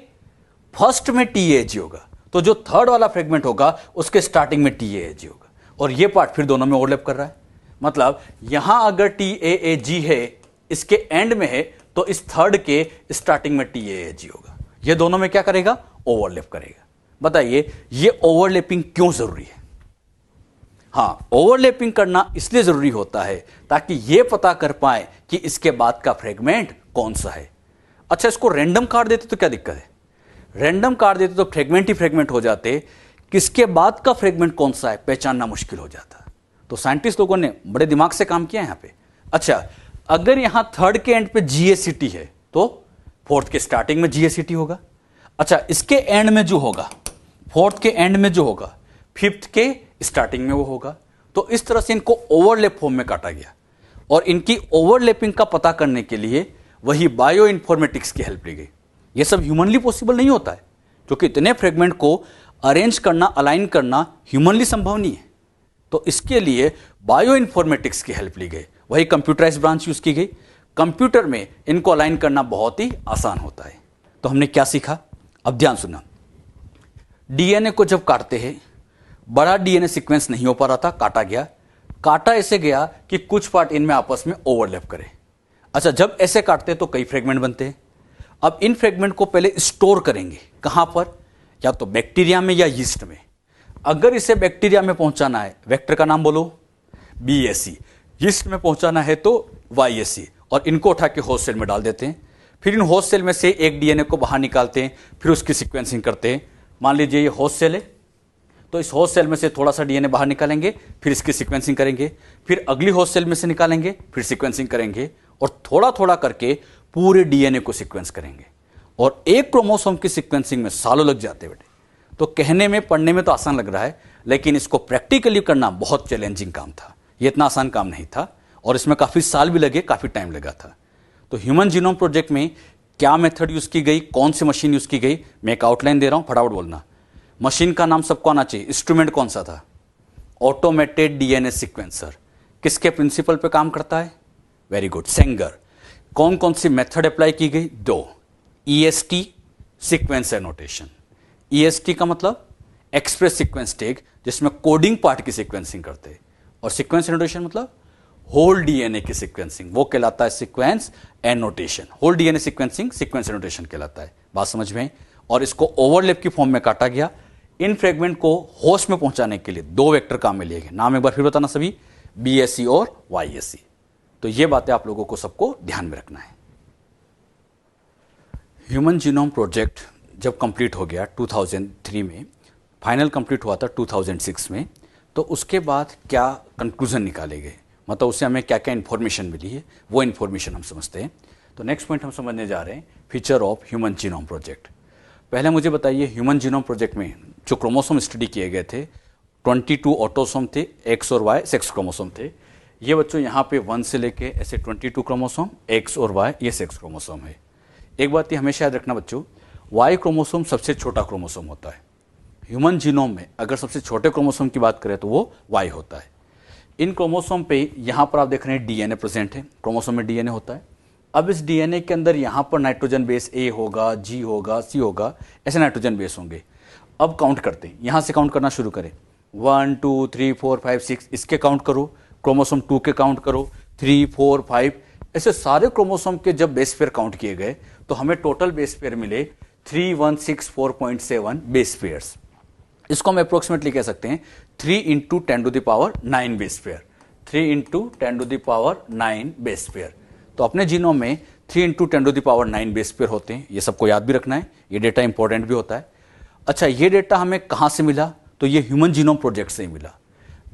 फर्स्ट में TAAG होगा, तो जो थर्ड वाला फ्रेगमेंट होगा उसके स्टार्टिंग में TAAG होगा। और ये पार्ट फिर दोनों में ओवरलैप कर रहा है, मतलब यहां अगर TAAG है इसके एंड में है, तो इस थर्ड के स्टार्टिंग में TAAG होगा। ये दोनों में क्या करेगा, ओवरलैप करेगा। बताइए ये ओवरलैपिंग क्यों जरूरी है? हां, ओवरलैपिंग करना इसलिए जरूरी होता है ताकि यह पता कर पाए कि इसके बाद का फ्रेगमेंट कौन सा है। अच्छा, इसको रैंडम काट देते तो क्या दिक्कत है? रैंडम काट देते तो फ्रेगमेंट ही फ्रेगमेंट हो जाते, किसके बाद का फ्रेगमेंट कौन सा है पहचानना मुश्किल हो जाता। तो साइंटिस्ट लोगों ने बड़े दिमाग से काम किया यहां पे। अच्छा, अगर यहां थर्ड के एंड पे GACT है तो फोर्थ के स्टार्टिंग में GACT होगा। अच्छा, इसके एंड में जो होगा, फोर्थ के एंड में जो होगा, फिफ्थ के स्टार्टिंग में वो होगा। तो इस तरह से इनको ओवरलैप फॉर्म में काटा गया, और इनकी ओवरलैपिंग का पता करने के लिए वही बायो इन्फॉर्मेटिक्स की हेल्प ली गई। ये सब ह्यूमनली पॉसिबल नहीं होता है, क्योंकि इतने फ्रेगमेंट को अरेंज करना, अलाइन करना ह्यूमनली संभव नहीं है। तो इसके लिए बायो इन्फॉर्मेटिक्स की हेल्प ली गई, वही कंप्यूटराइज ब्रांच यूज की गई। कंप्यूटर में इनको अलाइन करना बहुत ही आसान होता है। तो हमने क्या सीखा, अब ध्यान सुनना। DNA को जब काटते हैं, बड़ा DNA सीक्वेंस नहीं हो पा रहा था, काटा गया। काटा ऐसे गया कि कुछ पार्ट इनमें आपस में ओवरलैप करे। अच्छा, जब ऐसे काटते हैं तो कई फ्रेगमेंट बनते हैं। अब इन फ्रेगमेंट को पहले स्टोर करेंगे, कहां पर? या तो बैक्टीरिया में या यीस्ट में। अगर इसे बैक्टीरिया में पहुंचाना है, वेक्टर का नाम बोलो BAC, यीस्ट में पहुंचाना है तो YAC, और इनको उठा के होस्ट सेल में डाल देते हैं। फिर इन होस्ट सेल में से एक DNA को बाहर निकालते हैं, फिर उसकी सीक्वेंसिंग करते हैं। मान लीजिए ये होस्ट सेल है, तो इस होस्ट सेल में से थोड़ा सा DNA बाहर निकालेंगे, फिर इसकी सीक्वेंसिंग करेंगे, फिर अगली होस्ट सेल में से निकालेंगे, फिर सीक्वेंसिंग करेंगे, और थोड़ा थोड़ा करके पूरे DNA को सीक्वेंस करेंगे। और एक क्रोमोसोम की सीक्वेंसिंग में सालों लग जाते बेटे। तो कहने में, पढ़ने में तो आसान लग रहा है, लेकिन इसको प्रैक्टिकली करना बहुत चैलेंजिंग काम था। ये इतना आसान काम नहीं था, और इसमें काफी साल भी लगे, काफी टाइम लगा था। तो ह्यूमन जीनोम प्रोजेक्ट में क्या मेथड यूज की गई, कौन सी मशीन यूज की गई, मैं एक आउटलाइन दे रहा हूं, फटाफट बोलना। मशीन का नाम सबको आना चाहिए। इंस्ट्रूमेंट कौन सा था? Automated DNA sequencer. किसके प्रिंसिपल पे काम करता है? Very good, Sengar. कौन कौन सी मेथड अप्लाई की गई? 2, EST, सीक्वेंस एनोटेशन। EST का मतलब एक्सप्रेस सीक्वेंस टैग, जिसमें कोडिंग पार्ट की सीक्वेंसिंग करते हैं, और सीक्वेंस एनोटेशन मतलब होल DNA की सीक्वेंसिंग, वो कहलाता है sequence annotation. Whole DNA sequencing sequence annotation कहलाता है। बात समझ में? और इसको ओवरलैप की फॉर्म में काटा गया। इन फ्रेगमेंट को होस्ट में पहुंचाने के लिए 2 वेक्टर काम में लिए गए। नाम एक बार फिर बताना सभी, BAC और YAC। तो ये बातें आप लोगों को सबको ध्यान में रखना है। ह्यूमन जीनोम प्रोजेक्ट जब कंप्लीट हो गया 2003 में, फाइनल कंप्लीट हुआ था 2006 में, तो उसके बाद क्या कंक्लूजन निकाले गए, मतलब उससे हमें क्या क्या इन्फॉर्मेशन मिली है, वो इन्फॉर्मेशन हम समझते हैं। तो नेक्स्ट पॉइंट हम समझने जा रहे हैं, feature of human genome project. पहले मुझे बताइए, ह्यूमन जीनोम प्रोजेक्ट में जो क्रोमोसोम स्टडी किए गए थे, 22 ऑटोसोम थे, X और Y सेक्स क्रोमोसोम थे। ये बच्चों यहाँ पे 1 से लेके ऐसे 22 क्रोमोसोम, X और Y ये सेक्स क्रोमोसोम है। एक बात ये हमेशा याद रखना बच्चों, Y क्रोमोसोम सबसे छोटा क्रोमोसोम होता है। ह्यूमन जीनोम में अगर सबसे छोटे क्रोमोसोम की बात करें तो वो Y होता है। इन क्रोमोसोम पे यहाँ पर आप देख रहे हैं DNA प्रेजेंट है, क्रोमोसोम में DNA होता है। अब इस DNA के अंदर यहाँ पर नाइट्रोजन बेस A होगा, G होगा, C होगा, ऐसे नाइट्रोजन बेस होंगे। अब काउंट करते हैं, यहाँ से काउंट करना शुरू करें, 1 2 3 4 5 6, इसके काउंट करो, क्रोमोसोम 2 के काउंट करो, 3 4 5, ऐसे सारे क्रोमोसोम के जब बेस पेयर काउंट किए गए तो हमें टोटल बेस पेयर मिले 3164.7 बेस पेयर्स। इसको हम अप्रोक्सीमेटली कह सकते हैं 3 into 10⁹ base pair, 3 into 10⁹ base pair. तो अपने जीनोम में 3 इंटू 10⁹ बेस पेयर होते हैं, ये सबको याद भी रखना है, ये डेटा इंपॉर्टेंट भी होता है। अच्छा, ये डेटा हमें कहाँ से मिला? तो ये ह्यूमन जीनोम प्रोजेक्ट से ही मिला।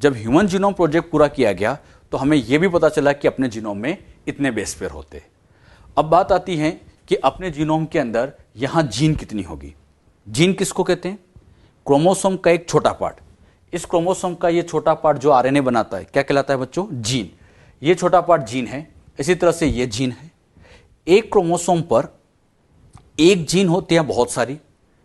जब ह्यूमन जीनोम प्रोजेक्ट पूरा किया गया तो हमें यह भी पता चला कि अपने जीनोम में इतने बेस पेयर होते हैं। अब बात आती है कि अपने जीनोम के अंदर यहाँ जीन कितनी होगी। जीन किसको कहते हैं? क्रोमोसोम का एक छोटा पार्ट। इस क्रोमोसोम का ये छोटा पार्ट जो आरएनए बनाता है क्या कहलाता है बच्चों? जीन। ये छोटा पार्ट जीन है। इसी तरह से ये जीन है। एक क्रोमोसोम पर एक जीन होती है बहुत सारी,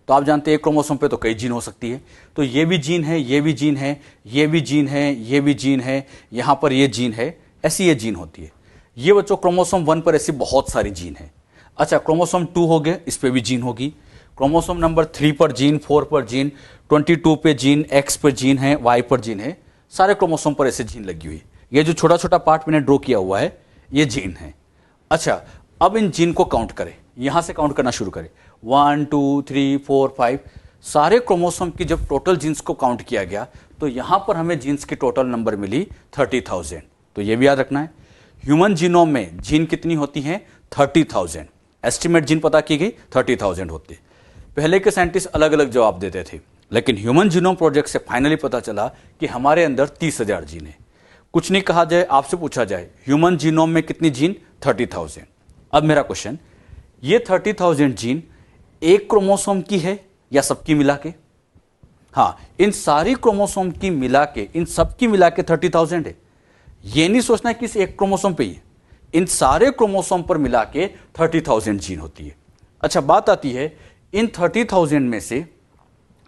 तो आप जानते हैं एक क्रोमोसोम पे तो कई जीन हो सकती है। तो ये भी जीन है, ये भी जीन है, ये भी जीन है, ये भी जीन है, यहां पर ये जीन है, ऐसी ये जीन होती है। ये बच्चों क्रोमोसोम 1 पर ऐसी बहुत सारी जीन है। अच्छा, क्रोमोसोम 2 हो गए, इस पे भी जीन होगी। क्रोमोसोम नंबर 3 पर जीन, 4 पर जीन, 22 पे जीन, एक्स पर जीन है, वाई पर जीन है, सारे क्रोमोसोम पर ऐसे जीन लगी हुई। ये जो छोटा छोटा पार्ट मैंने ड्रॉ किया हुआ है ये जीन है। अच्छा, अब इन जीन को काउंट करें, यहां से काउंट करना शुरू करें। 1 2 3 4 5 सारे क्रोमोसोम की जब टोटल जीन्स को काउंट किया गया तो यहां पर हमें जीन्स की टोटल नंबर मिली 30,000। तो ये भी याद रखना है, ह्यूमन जीनोम में जीन कितनी होती है? 30,000। एस्टिमेट जीन पता की गई 30,000 होते। पहले के साइंटिस्ट अलग अलग जवाब देते थे, लेकिन ह्यूमन जीनोम प्रोजेक्ट से फाइनली पता चला कि हमारे अंदर 30,000 जीन है। कुछ नहीं कहा जाए, आपसे पूछा जाए ह्यूमन जीनोम में कितनी जीन? 30,000। अब मेरा क्वेश्चन, ये 30,000 जीन एक क्रोमोसोम की है या सबकी मिला के? हाँ, इन सारी क्रोमोसोम की मिला के, इन सबकी मिला के 30,000 है। ये नहीं सोचना कि इस एक क्रोमोसोम पे ही है, इन सारे क्रोमोसोम पर मिला के 30,000 जीन होती है। अच्छा, बात आती है इन 30,000 में से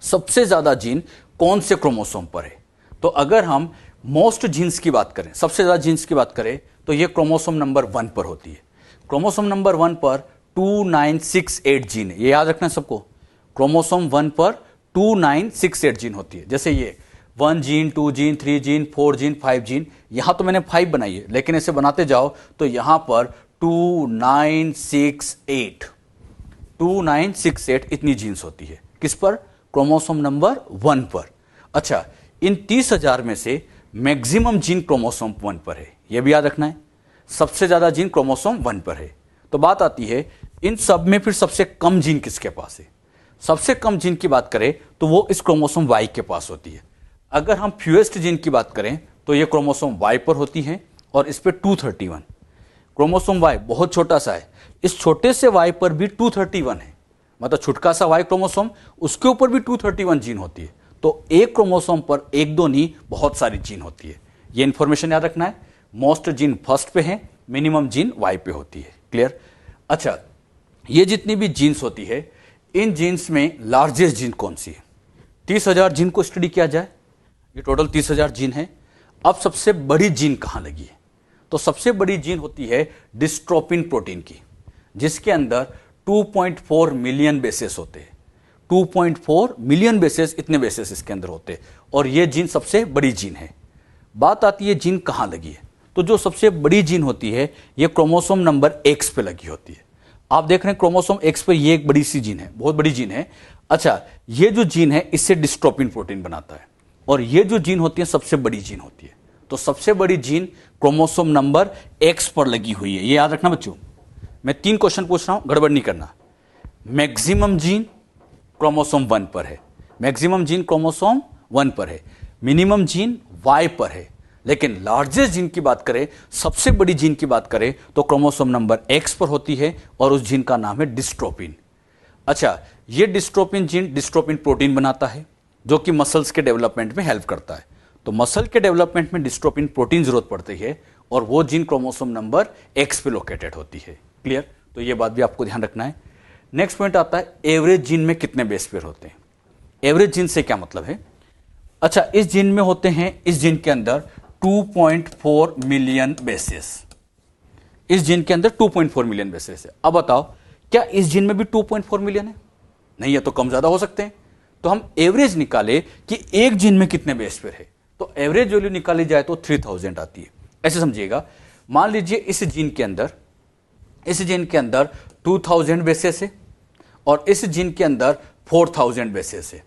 सबसे ज्यादा जीन कौन से क्रोमोसोम पर है? तो अगर हम मोस्ट जीन्स की बात करें, सबसे ज्यादा जीन्स की बात करें, तो ये क्रोमोसोम नंबर 1 पर होती है। क्रोमोसोम नंबर 1 पर 2968 जीन है, ये याद रखना सबको। क्रोमोसोम 1 पर 2968 जीन होती है। जैसे ये 1 gene, 2 gene, 3 gene, 4 gene, 5 gene, यहां तो मैंने 5 बनाई है, लेकिन इसे बनाते जाओ तो यहां पर 2968 इतनी जीन्स होती है। किस पर? क्रोमोसोम नंबर 1 पर। अच्छा, इन 30,000 में से मैक्सिमम जीन क्रोमोसोम 1 पर है, यह भी याद रखना है। सबसे ज्यादा जीन क्रोमोसोम 1 पर है। तो बात आती है इन सब में फिर सबसे कम जीन किसके पास है? सबसे कम जीन की बात करें तो वो इस क्रोमोसोम वाई के पास होती है। अगर हम फ्यूएस्ट जीन की बात करें तो ये क्रोमोसोम वाई पर होती है और इस पे 231। क्रोमोसोम वाई बहुत छोटा सा है, इस छोटे से वाई पर भी 231 है, मतलब छुटका सा वाई क्रोमोसोम, उसके ऊपर भी 231 जीन होती है। तो एक क्रोमोसोम पर एक दो नहीं, बहुत सारी जीन होती है। ये इंफॉर्मेशन याद रखना है। मोस्ट जीन फर्स्ट पे है, मिनिमम जीन वाई पे होती है। क्लियर? अच्छा, ये जितनी भी जीन्स होती है, इन जीन्स में लार्जेस्ट जीन कौन सी है? 30,000 जीन को स्टडी किया जाए, ये टोटल 30,000 जीन है। अब सबसे बड़ी जीन कहां लगी है? तो सबसे बड़ी जीन होती है डिस्ट्रोफिन प्रोटीन की, जिसके अंदर 2.4 मिलियन बेसेस होते हैं। 2.4 मिलियन बेसेस, इतने बेसेस इसके अंदर होते हैं, और ये जीन सबसे बड़ी जीन है। बात आती है जीन कहां लगी है, तो जो सबसे बड़ी जीन होती है ये क्रोमोसोम नंबर X पे लगी होती है। आप देख रहे हैं क्रोमोसोम X पे ये एक बड़ी सी जीन है, बहुत बड़ी जीन है। अच्छा, ये जो जीन है इससे डिस्ट्रोफिन प्रोटीन बनाता है, और ये जो जीन होती है सबसे बड़ी जीन होती है। तो सबसे बड़ी जीन क्रोमोसोम नंबर X पर लगी हुई है, ये याद रखना बच्चों। मैं 3 क्वेश्चन पूछ रहा हूं, गड़बड़ नहीं करना। मैक्सिमम जीन क्रोमोसोम 1 पर है, मैक्सिमम जीन क्रोमोसोम 1 पर है, मिनिमम जीन Y पर है, लेकिन लार्जेस्ट जीन की बात करें, सबसे बड़ी जीन की बात करें तो क्रोमोसोम नंबर X पर होती है, और उस जीन का नाम है डिस्ट्रोफिन। अच्छा, ये डिस्ट्रोफिन जीन डिस्ट्रोफिन प्रोटीन बनाता है जो कि मसल्स के डेवलपमेंट में हेल्प करता है। तो मसल के डेवलपमेंट में डिस्ट्रोफिन प्रोटीन जरूरत पड़ती है, और वो जीन क्रोमोसोम नंबर X पे लोकेटेड होती है। क्लियर? तो ये बात भी आपको ध्यान रखना है। नेक्स्ट पॉइंट आता है एवरेज जीन में कितने बेस पेयर होते हैं। एवरेज जीन से क्या मतलब है? अच्छा, इस जीन में होते हैं, इस जीन के अंदर 2.4 मिलियन बेसेस, इस जीन के अंदर 2.4 मिलियन बेसेस है। अब बताओ, क्या इस जीन में भी 2.4 मिलियन है? नहीं है, तो कम ज्यादा हो सकते हैं। तो हम एवरेज निकाले कि एक जीन में कितने बेस पेयर है, तो एवरेज वैल्यू निकाली जाए तो 3000 आती है। ऐसे समझिएगा, मान लीजिए इस जीन के अंदर 2000 बेसेस है, और इस जीन के अंदर 4000 बेसेस है।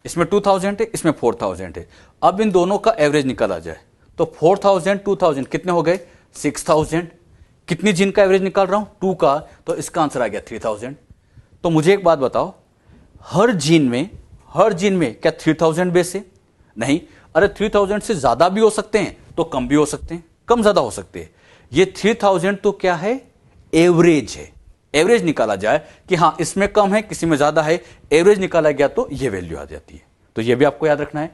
इसमें 2000 है, इसमें 4000 है। अब इन दोनों का एवरेज निकाला जाए तो 4000 2000 कितने हो गए 6000। कितनी जीन का एवरेज निकाल रहा हूं 2 का, तो इसका आंसर आ गया 3000। तो मुझे एक बात बताओ, हर जीन में क्या 3000 बेस है? नहीं। अरे 3000 से ज्यादा भी हो सकते हैं तो कम भी हो सकते हैं, कम ज्यादा हो सकते हैं। ये 3000 तो क्या है, एवरेज है। एवरेज निकाला जाए कि हाँ इसमें कम है, किसी में ज्यादा है, एवरेज निकाला गया तो ये वैल्यू आ जाती है। तो ये भी आपको याद रखना है।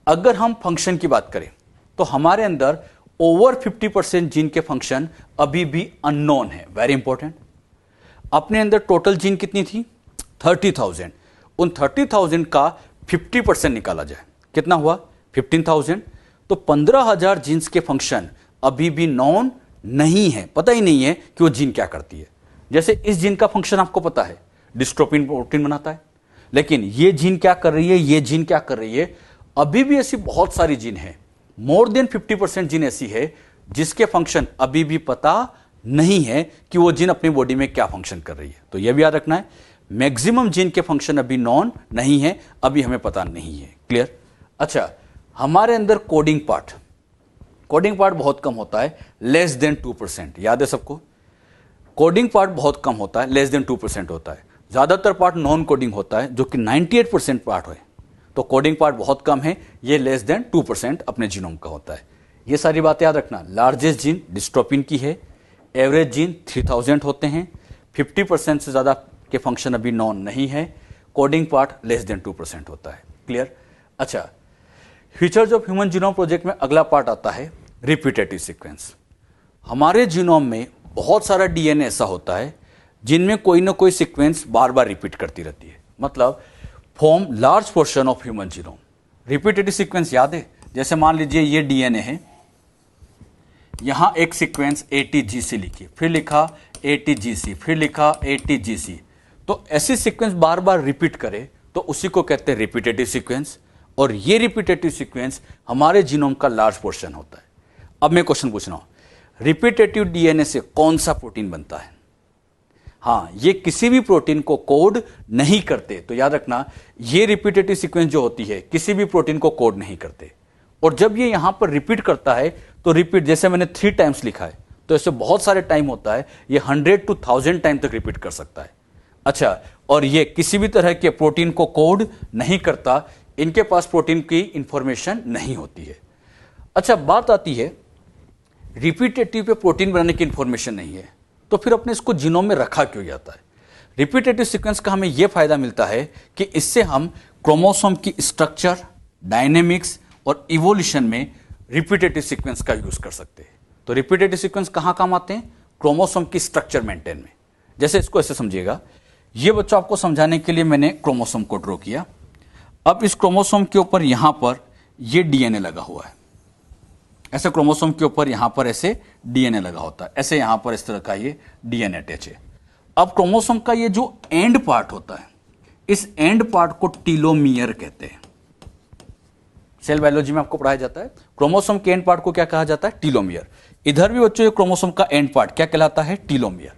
अगर हम फंक्शन की बात करें तो हमारे अंदर ओवर 50% जीन के फंक्शन अभी भी अननोन है। Very important. अपने अंदर टोटल जीन कितनी थी 30,000। उन 30,000 का 50% निकाला जाए, कितना हुआ 15,000। तो 15,000 जीन्स के फंक्शन अभी भी नॉन नहीं है, पता ही नहीं है कि वो जीन क्या करती है। जैसे इस जीन का फंक्शन आपको पता है, डिस्ट्रोफिन प्रोटीन बनाता है, लेकिन ये जीन क्या कर रही है, ये जीन क्या कर रही है। अभी भी ऐसी बहुत सारी जीन है, मोर देन 50% जीन ऐसी है जिसके फंक्शन अभी भी पता नहीं है कि वो जीन अपनी बॉडी में क्या फंक्शन कर रही है। तो यह भी याद रखना है, मैक्सिमम जीन के फंक्शन अभी नॉन नहीं है, अभी हमें पता नहीं है। क्लियर? अच्छा, हमारे अंदर कोडिंग पार्ट बहुत कम होता है, लेस देन 2%। याद है सबको? कोडिंग पार्ट बहुत कम होता है, लेस देन 2% होता है। ज्यादातर पार्ट नॉन कोडिंग होता है जो कि 98% पार्ट है। तो कोडिंग पार्ट बहुत कम है, ये लेस देन 2% अपने जीनोम का होता है। ये सारी बातें याद रखना। लार्जेस्ट जीन डिस्ट्रोफिन की है, एवरेज जीन 3000 होते हैं, 50% से ज्यादा के फंक्शन अभी नॉन नहीं है, कोडिंग पार्ट लेस देन 2% होता है। क्लियर? अच्छा, features of human genome project में अगला पार्ट आता है रिपीटेटिव सीक्वेंस। हमारे जीनोम में बहुत सारा डीएनए ऐसा होता है जिनमें कोई ना कोई सीक्वेंस बार बार रिपीट करती रहती है, मतलब form large portion of human genome. Repetitive sequence याद है? जैसे मान लीजिए ये डीएनए है, यहां एक सीक्वेंस ATGC लिखी, फिर लिखा ATGC, फिर लिखा ATGC। तो ऐसी सीक्वेंस बार बार रिपीट करे तो उसी को कहते हैं रिपीटेटिव सीक्वेंस। और ये रिपीटेटिव सीक्वेंस हमारे जीनोम का लार्ज पोर्शन होता है। अब मैं क्वेश्चन पूछ रहा हूं, रिपीटेटिव डीएनए से कौन सा प्रोटीन बनता है? हाँ, ये किसी भी प्रोटीन को कोड नहीं करते। तो याद रखना, ये रिपीटेटिव सीक्वेंस जो होती है किसी भी प्रोटीन को कोड नहीं करते। और जब ये यहां पर रिपीट करता है तो रिपीट, जैसे मैंने 3 टाइम्स लिखा है, तो ऐसे बहुत सारे टाइम होता है, ये 100 to 1000 टाइम तक रिपीट कर सकता है। अच्छा, और ये किसी भी तरह के प्रोटीन को कोड नहीं करता, इनके पास प्रोटीन की इंफॉर्मेशन नहीं होती है। अच्छा, बात आती है रिपीटेटिव पे प्रोटीन बनाने की इंफॉर्मेशन नहीं है, तो फिर अपने इसको जीनोम में रखा क्यों जाता है? रिपीटेटिव सीक्वेंस का हमें यह फायदा मिलता है कि इससे हम क्रोमोसोम की स्ट्रक्चर, डायनेमिक्स और इवोल्यूशन में रिपीटेटिव सीक्वेंस का यूज कर सकते हैं। तो रिपीटेटिव सीक्वेंस कहां काम आते हैं? क्रोमोसोम की स्ट्रक्चर मेंटेन में। जैसे इसको ऐसे समझिएगा, ये बच्चों आपको समझाने के लिए मैंने क्रोमोसोम को ड्रॉ किया। अब इस क्रोमोसोम के ऊपर यहां पर ये डीएनए लगा हुआ है, ऐसे क्रोमोसोम के ऊपर यहां पर ऐसे डीएनए लगा होता है, ऐसे यहां पर इस तरह का ये डीएनए अटैच है। अब क्रोमोसोम का ये जो एंड पार्ट होता है, इस एंड पार्ट को टीलोमियर कहते हैं। सेल बायोलॉजी में आपको पढ़ाया जाता है, क्रोमोसोम के एंड पार्ट को क्या कहा जाता है? टीलोमियर। इधर भी बच्चों ये क्रोमोसोम का एंड पार्ट क्या कहलाता है? टीलोमियर।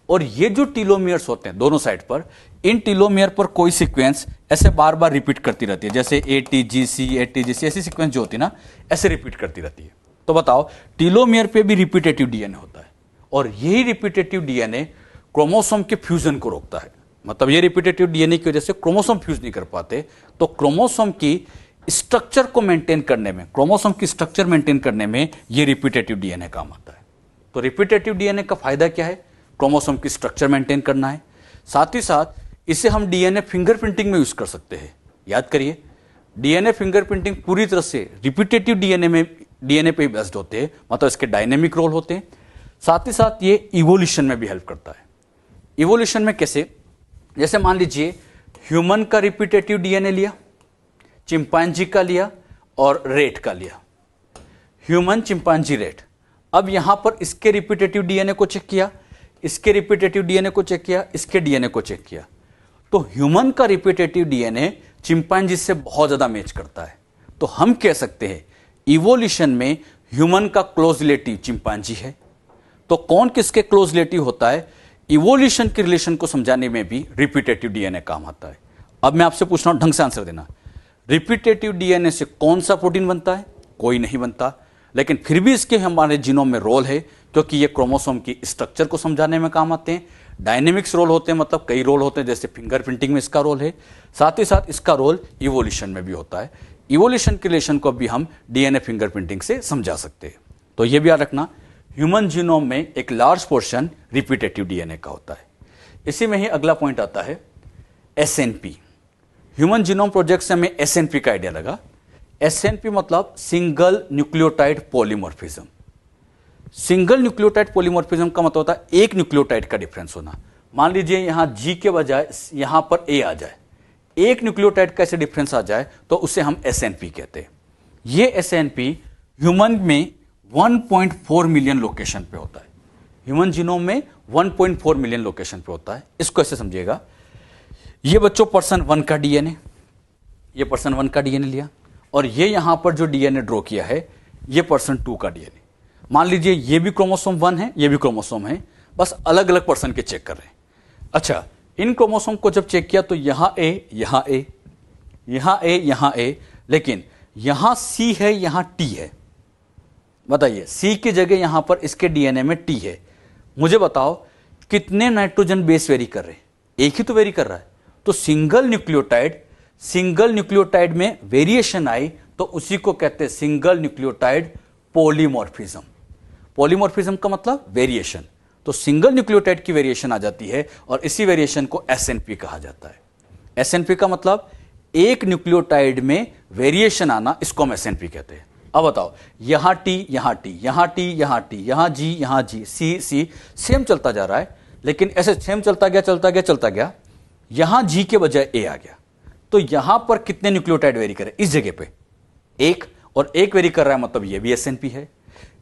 और ये जो टीलोमियर्स होते हैं दोनों साइड पर, इन टीलोमियर पर कोई सीक्वेंस ऐसे बार बार रिपीट करती रहती है, जैसे ATGC ऐसी सीक्वेंस जो होती है ना, ऐसे रिपीट करती रहती है। तो बताओ, टीलोमियर पे भी रिपीटेटिव डीएनए होता है, और यही रिपीटेटिव डीएनए क्रोमोसोम के फ्यूजन को रोकता है। मतलब ये रिपीटेटिव डीएनए की वजह से क्रोमोसोम फ्यूज नहीं कर पाते, तो क्रोमोसोम की स्ट्रक्चर को मेंटेन करने में, क्रोमोसोम की स्ट्रक्चर मेंटेन करने में ये रिपीटेटिव डीएनए काम आता है। तो रिपीटेटिव डीएनए का फायदा क्या है? क्रोमोसोम की स्ट्रक्चर मेंटेन करना है। साथ ही साथ इसे हम डीएनए फिंगरप्रिंटिंग में यूज कर सकते हैं। याद करिए, डीएनए फिंगरप्रिंटिंग पूरी तरह से रिपीटेटिव डीएनए पे बेस्ड होते हैं, मतलब इसके डायनेमिक रोल होते हैं। साथ ही साथ ये इवोल्यूशन में भी हेल्प करता है। इवोल्यूशन में कैसे? जैसे मान लीजिए ह्यूमन का रिपीटेटिव डीएनए लिया, चिंपांजी का लिया और रेट का लिया, ह्यूमन, चिंपांजी, रेट। अब यहां पर इसके रिपीटेटिव डीएनए को चेक किया, इसके रिपीटेटिव डीएनए को चेक किया, इसके डीएनए को चेक किया, तो ह्यूमन का रिपीटेटिव डीएनए चिंपांजी से बहुत ज्यादा मैच करता है। तो हम कह सकते हैं इवोल्यूशन में ह्यूमन का क्लोज रिलेटिव चिंपांजी है। तो कौन किसके क्लोज रिलेटिव होता है, इवोल्यूशन के रिलेशन को समझाने में भी रिपीटेटिव डीएनए काम आता है। अब मैं आपसे पूछ रहा हूं, ढंग से आंसर देना। रिपीटेटिव डीएनए से कौन सा प्रोटीन बनता है? कोई नहीं बनता, लेकिन फिर भी इसके हमारे जीनोम में रोल है, क्योंकि ये क्रोमोसोम की स्ट्रक्चर को समझाने में काम आते हैं। डायनेमिक्स रोल होते हैं, मतलब कई रोल होते हैं, जैसे फिंगरप्रिंटिंग में इसका रोल है। साथ ही साथ इसका रोल इवोल्यूशन में भी होता है। इवोल्यूशन के रिलेशन को भी हम डीएनए फिंगरप्रिंटिंग से समझा सकते हैं। तो ये भी याद रखना, ह्यूमन जीनोम में एक लार्ज पोर्शन रिपीटेटिव डीएनए का होता है। इसी में ही अगला पॉइंट आता है एसएनपी। ह्यूमन जीनोम प्रोजेक्ट से हमें एसएनपी का आइडिया लगा। एसएनपी मतलब single nucleotide polymorphism. Single nucleotide polymorphism का मतलब होता है एक न्यूक्लियोटाइड का डिफरेंस होना। मान लीजिए यहां जी के बजाय यहां पर ए आ जाए, एक न्यूक्लियोटाइड का ऐसे डिफरेंस आ जाए तो उसे हम एसएनपी कहते हैं। ये एसएनपी ह्यूमन में 1.4 मिलियन लोकेशन पे होता है। ह्यूमन जीनोम में 1.4 मिलियन लोकेशन पे होता है। इसको ऐसे समझिएगा, ये बच्चों पर्सन 1 का डीएनए, ये पर्सन 1 का डीएनए लिया, और ये यहां पर जो डीएनए ड्रॉ किया है ये पर्सन 2 का डीएनए। मान लीजिए ये भी क्रोमोसोम 1 है, ये भी क्रोमोसोम है, बस अलग अलग पर्सन के चेक कर रहे हैं। अच्छा, इन क्रोमोसोम को जब चेक किया तो यहां ए, यहां ए, यहां ए, यहां ए, लेकिन यहां सी है, यहां टी है। बताइए, सी की जगह यहां पर इसके डीएनए में टी है। मुझे बताओ कितने नाइट्रोजन बेस वेरी कर रहे हैं? एक ही तो वेरी कर रहा है। तो सिंगल न्यूक्लियोटाइड में वेरिएशन आई तो उसी को कहते हैं सिंगल न्यूक्लियोटाइड पॉलीमॉर्फिज्म। पॉलीमॉर्फिज्म का मतलब वेरिएशन। तो सिंगल न्यूक्लियोटाइड की वेरिएशन आ जाती है और इसी वेरिएशन को एसएनपी कहा जाता है। एसएनपी का मतलब एक न्यूक्लियोटाइड में वेरिएशन आना, इसको हम एसएनपी कहते हैं। अब बताओ, यहां टी, यहां टी, यहां टी, यहां टी, यहां जी, यहां जी, सी सी, सेम चलता जा रहा है, लेकिन ऐसे सेम चलता गया, यहां जी के बजाय ए आ गया। तो यहां पर कितने न्यूक्लियोटाइड वेरी करे? इस जगह पे एक, और एक वेरी कर रहा है मतलब ये भी एसएनपी है।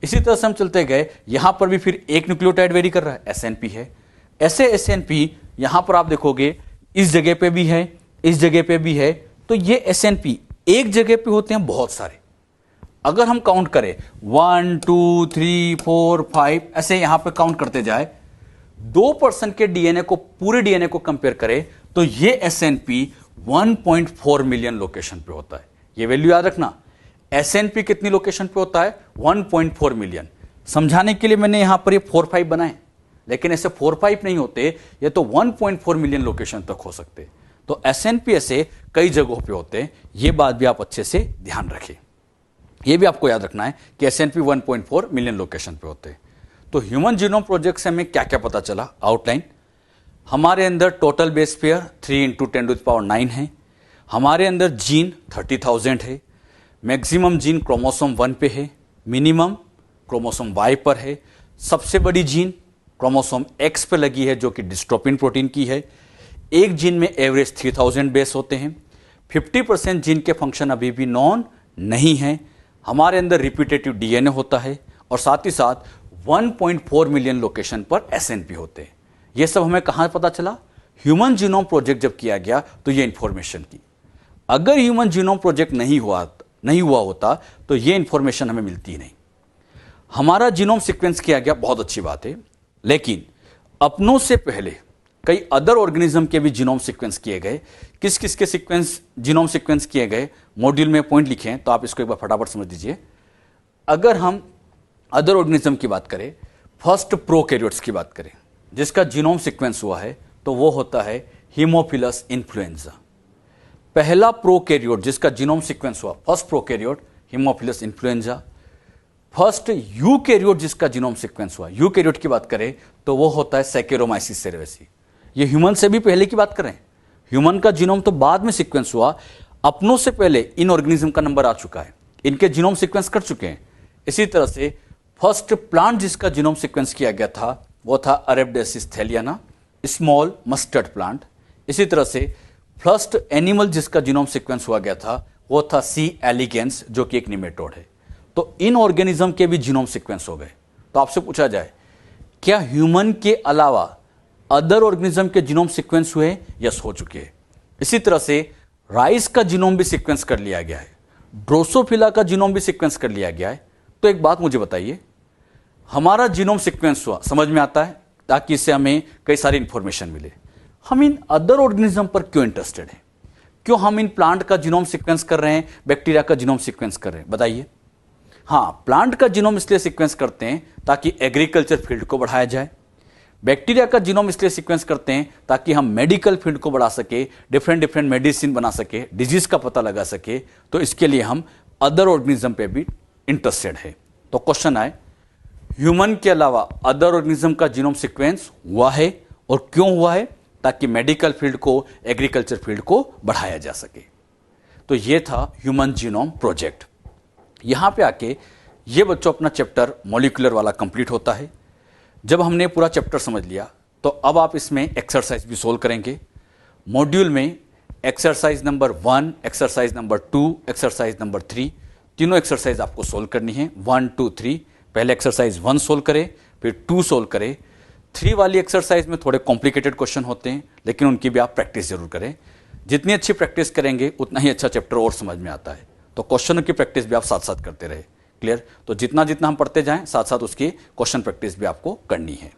इसी तरह से हम चलते गए, यहां पर भी फिर एक न्यूक्लियोटाइड वेरी कर रहा है, एसएनपी है। ऐसे एसएनपी यहां पर आप देखोगे इस जगह पे भी है, इस जगह पे भी है। तो ये एसएनपी एक जगह पे होते हैं बहुत सारे। अगर हम काउंट करें 1 2 3 4 5 ऐसे यहां पे काउंट करते जाए, 2% के डीएनए को, पूरे डीएनए को कंपेयर करें तो ये एसएनपी 1.4 मिलियन लोकेशन पे होता है। ये वैल्यू याद रखना, एसएनपी कितनी लोकेशन पे होता है? 1.4 मिलियन। समझाने के लिए मैंने यहां पर ये 4-5 बनाए, लेकिन ऐसे 4-5 नहीं होते, ये तो 1.4 मिलियन लोकेशन तक हो सकते। तो एसएनपी ऐसे कई जगहों पे होते हैं। ये बात भी आप अच्छे से ध्यान रखें। ये भी आपको याद रखना है कि एसएनपी 1.4 मिलियन लोकेशन पे होते हैं। तो ह्यूमन जीनोम प्रोजेक्ट से हमें क्या क्या पता चला? आउटलाइन, हमारे अंदर टोटल बेस पेयर 3 × 10⁹ है। हमारे अंदर जीन 30,000 है। मैक्सिमम जीन क्रोमोसोम 1 पे है, मिनिमम क्रोमोसोम Y पर है। सबसे बड़ी जीन क्रोमोसोम X पे लगी है, जो कि डिस्ट्रोफिन प्रोटीन की है। एक जीन में एवरेज 3000 बेस होते हैं। 50% जीन के फंक्शन अभी भी नॉन नहीं है। हमारे अंदर रिपीटेटिव डीएनए होता है, और साथ ही साथ 1.4 मिलियन लोकेशन पर एसएनपी होते हैं। यह सब हमें कहां पता चला? ह्यूमन जीनोम प्रोजेक्ट जब किया गया तो ये इंफॉर्मेशन की। अगर ह्यूमन जीनोम प्रोजेक्ट नहीं हुआ होता तो ये इंफॉर्मेशन हमें मिलती नहीं। हमारा जीनोम सीक्वेंस किया गया, बहुत अच्छी बात है, लेकिन अपनों से पहले कई अदर ऑर्गेनिज्म के भी जीनोम सीक्वेंस किए गए। किस किस के जीनोम सीक्वेंस किए गए, मॉड्यूल में पॉइंट लिखे हैं, तो आप इसको एक बार फटाफट समझ लीजिए। अगर हम अदर ऑर्गेनिज्म की बात करें, फर्स्ट प्रोकैरियोट्स की बात करें, जिसका जीनोम सीक्वेंस हुआ है, तो वो होता है हीमोफिलस इन्फ्लुएंजा। पहला प्रोकैरियोट जिसका जीनोम सीक्वेंस हुआ, first prokaryote Haemophilus influenza. First eukaryote जिसका जीनोम सीक्वेंस हुआ, यूकैरियोट की बात करें तो वो होता है सैकेरोमाइसिस सेरेवेसी। ये ह्यूमन से भी पहले की बात करें, ह्यूमन का जीनोम तो बाद में सीक्वेंस हुआ। अपनों से पहले इन ऑर्गेनिज्म का नंबर आ चुका है, इनके जीनोम सीक्वेंस कर चुके हैं। इसी तरह से फर्स्ट प्लांट जिसका जीनोम सीक्वेंस किया गया था वो था अरेबिडोसिस थैलियाना, स्मॉल मस्टर्ड प्लांट। इसी तरह से फर्स्ट एनिमल जिसका जीनोम सीक्वेंस हुआ गया था वो था सी एलिगेंस, जो कि एक निमेटोड है। तो इन ऑर्गेनिज्म के भी जीनोम सीक्वेंस हो गए। तो आपसे पूछा जाए, क्या ह्यूमन के अलावा अदर ऑर्गेनिज्म के जीनोम सीक्वेंस हुए? यस, हो चुके हैं। इसी तरह से राइस का जीनोम भी सीक्वेंस कर लिया गया है, ड्रोसोफिला का जीनोम भी सीक्वेंस कर लिया गया है। तो एक बात मुझे बताइए, हमारा जीनोम सीक्वेंस हुआ, समझ में आता है, ताकि इससे हमें कई सारी इंफॉर्मेशन मिले। हम इन अदर ऑर्गेनिज्म पर क्यों इंटरेस्टेड हैं? क्यों हम इन प्लांट का जीनोम सीक्वेंस कर रहे हैं, बैक्टीरिया का जीनोम सीक्वेंस कर रहे हैं, बताइए। हाँ, प्लांट का जीनोम इसलिए सीक्वेंस करते हैं ताकि एग्रीकल्चर फील्ड को बढ़ाया जाए। बैक्टीरिया का जीनोम इसलिए सीक्वेंस करते हैं ताकि हम मेडिकल फील्ड को बढ़ा सके, डिफरेंट मेडिसिन बना सके, डिजीज का पता लगा सके। तो इसके लिए हम अदर ऑर्गेनिज्म पे भी इंटरेस्टेड है। तो क्वेश्चन आए, ह्यूमन के अलावा अदर ऑर्गेनिज्म का जीनोम सीक्वेंस हुआ है और क्यों हुआ है? ताकि मेडिकल फील्ड को, एग्रीकल्चर फील्ड को बढ़ाया जा सके। तो ये था ह्यूमन जीनोम प्रोजेक्ट। यहां पे आके ये बच्चों अपना चैप्टर मॉलिक्यूलर वाला कंप्लीट होता है। जब हमने पूरा चैप्टर समझ लिया तो अब आप इसमें एक्सरसाइज भी सोल्व करेंगे। मॉड्यूल में exercise number 1, exercise number 2, exercise number 3, तीनों एक्सरसाइज आपको सोल्व करनी है। 1, 2, 3। पहले एक्सरसाइज 1 सोल्व करें, फिर 2 सोल्व करें। 3 वाली एक्सरसाइज में थोड़े कॉम्प्लिकेटेड क्वेश्चन होते हैं, लेकिन उनकी भी आप प्रैक्टिस जरूर करें। जितनी अच्छी प्रैक्टिस करेंगे उतना ही अच्छा चैप्टर और समझ में आता है। तो क्वेश्चनों की प्रैक्टिस भी आप साथ साथ करते रहे। क्लियर? तो जितना जितना हम पढ़ते जाएं, साथ साथ उसकी क्वेश्चन प्रैक्टिस भी आपको करनी है।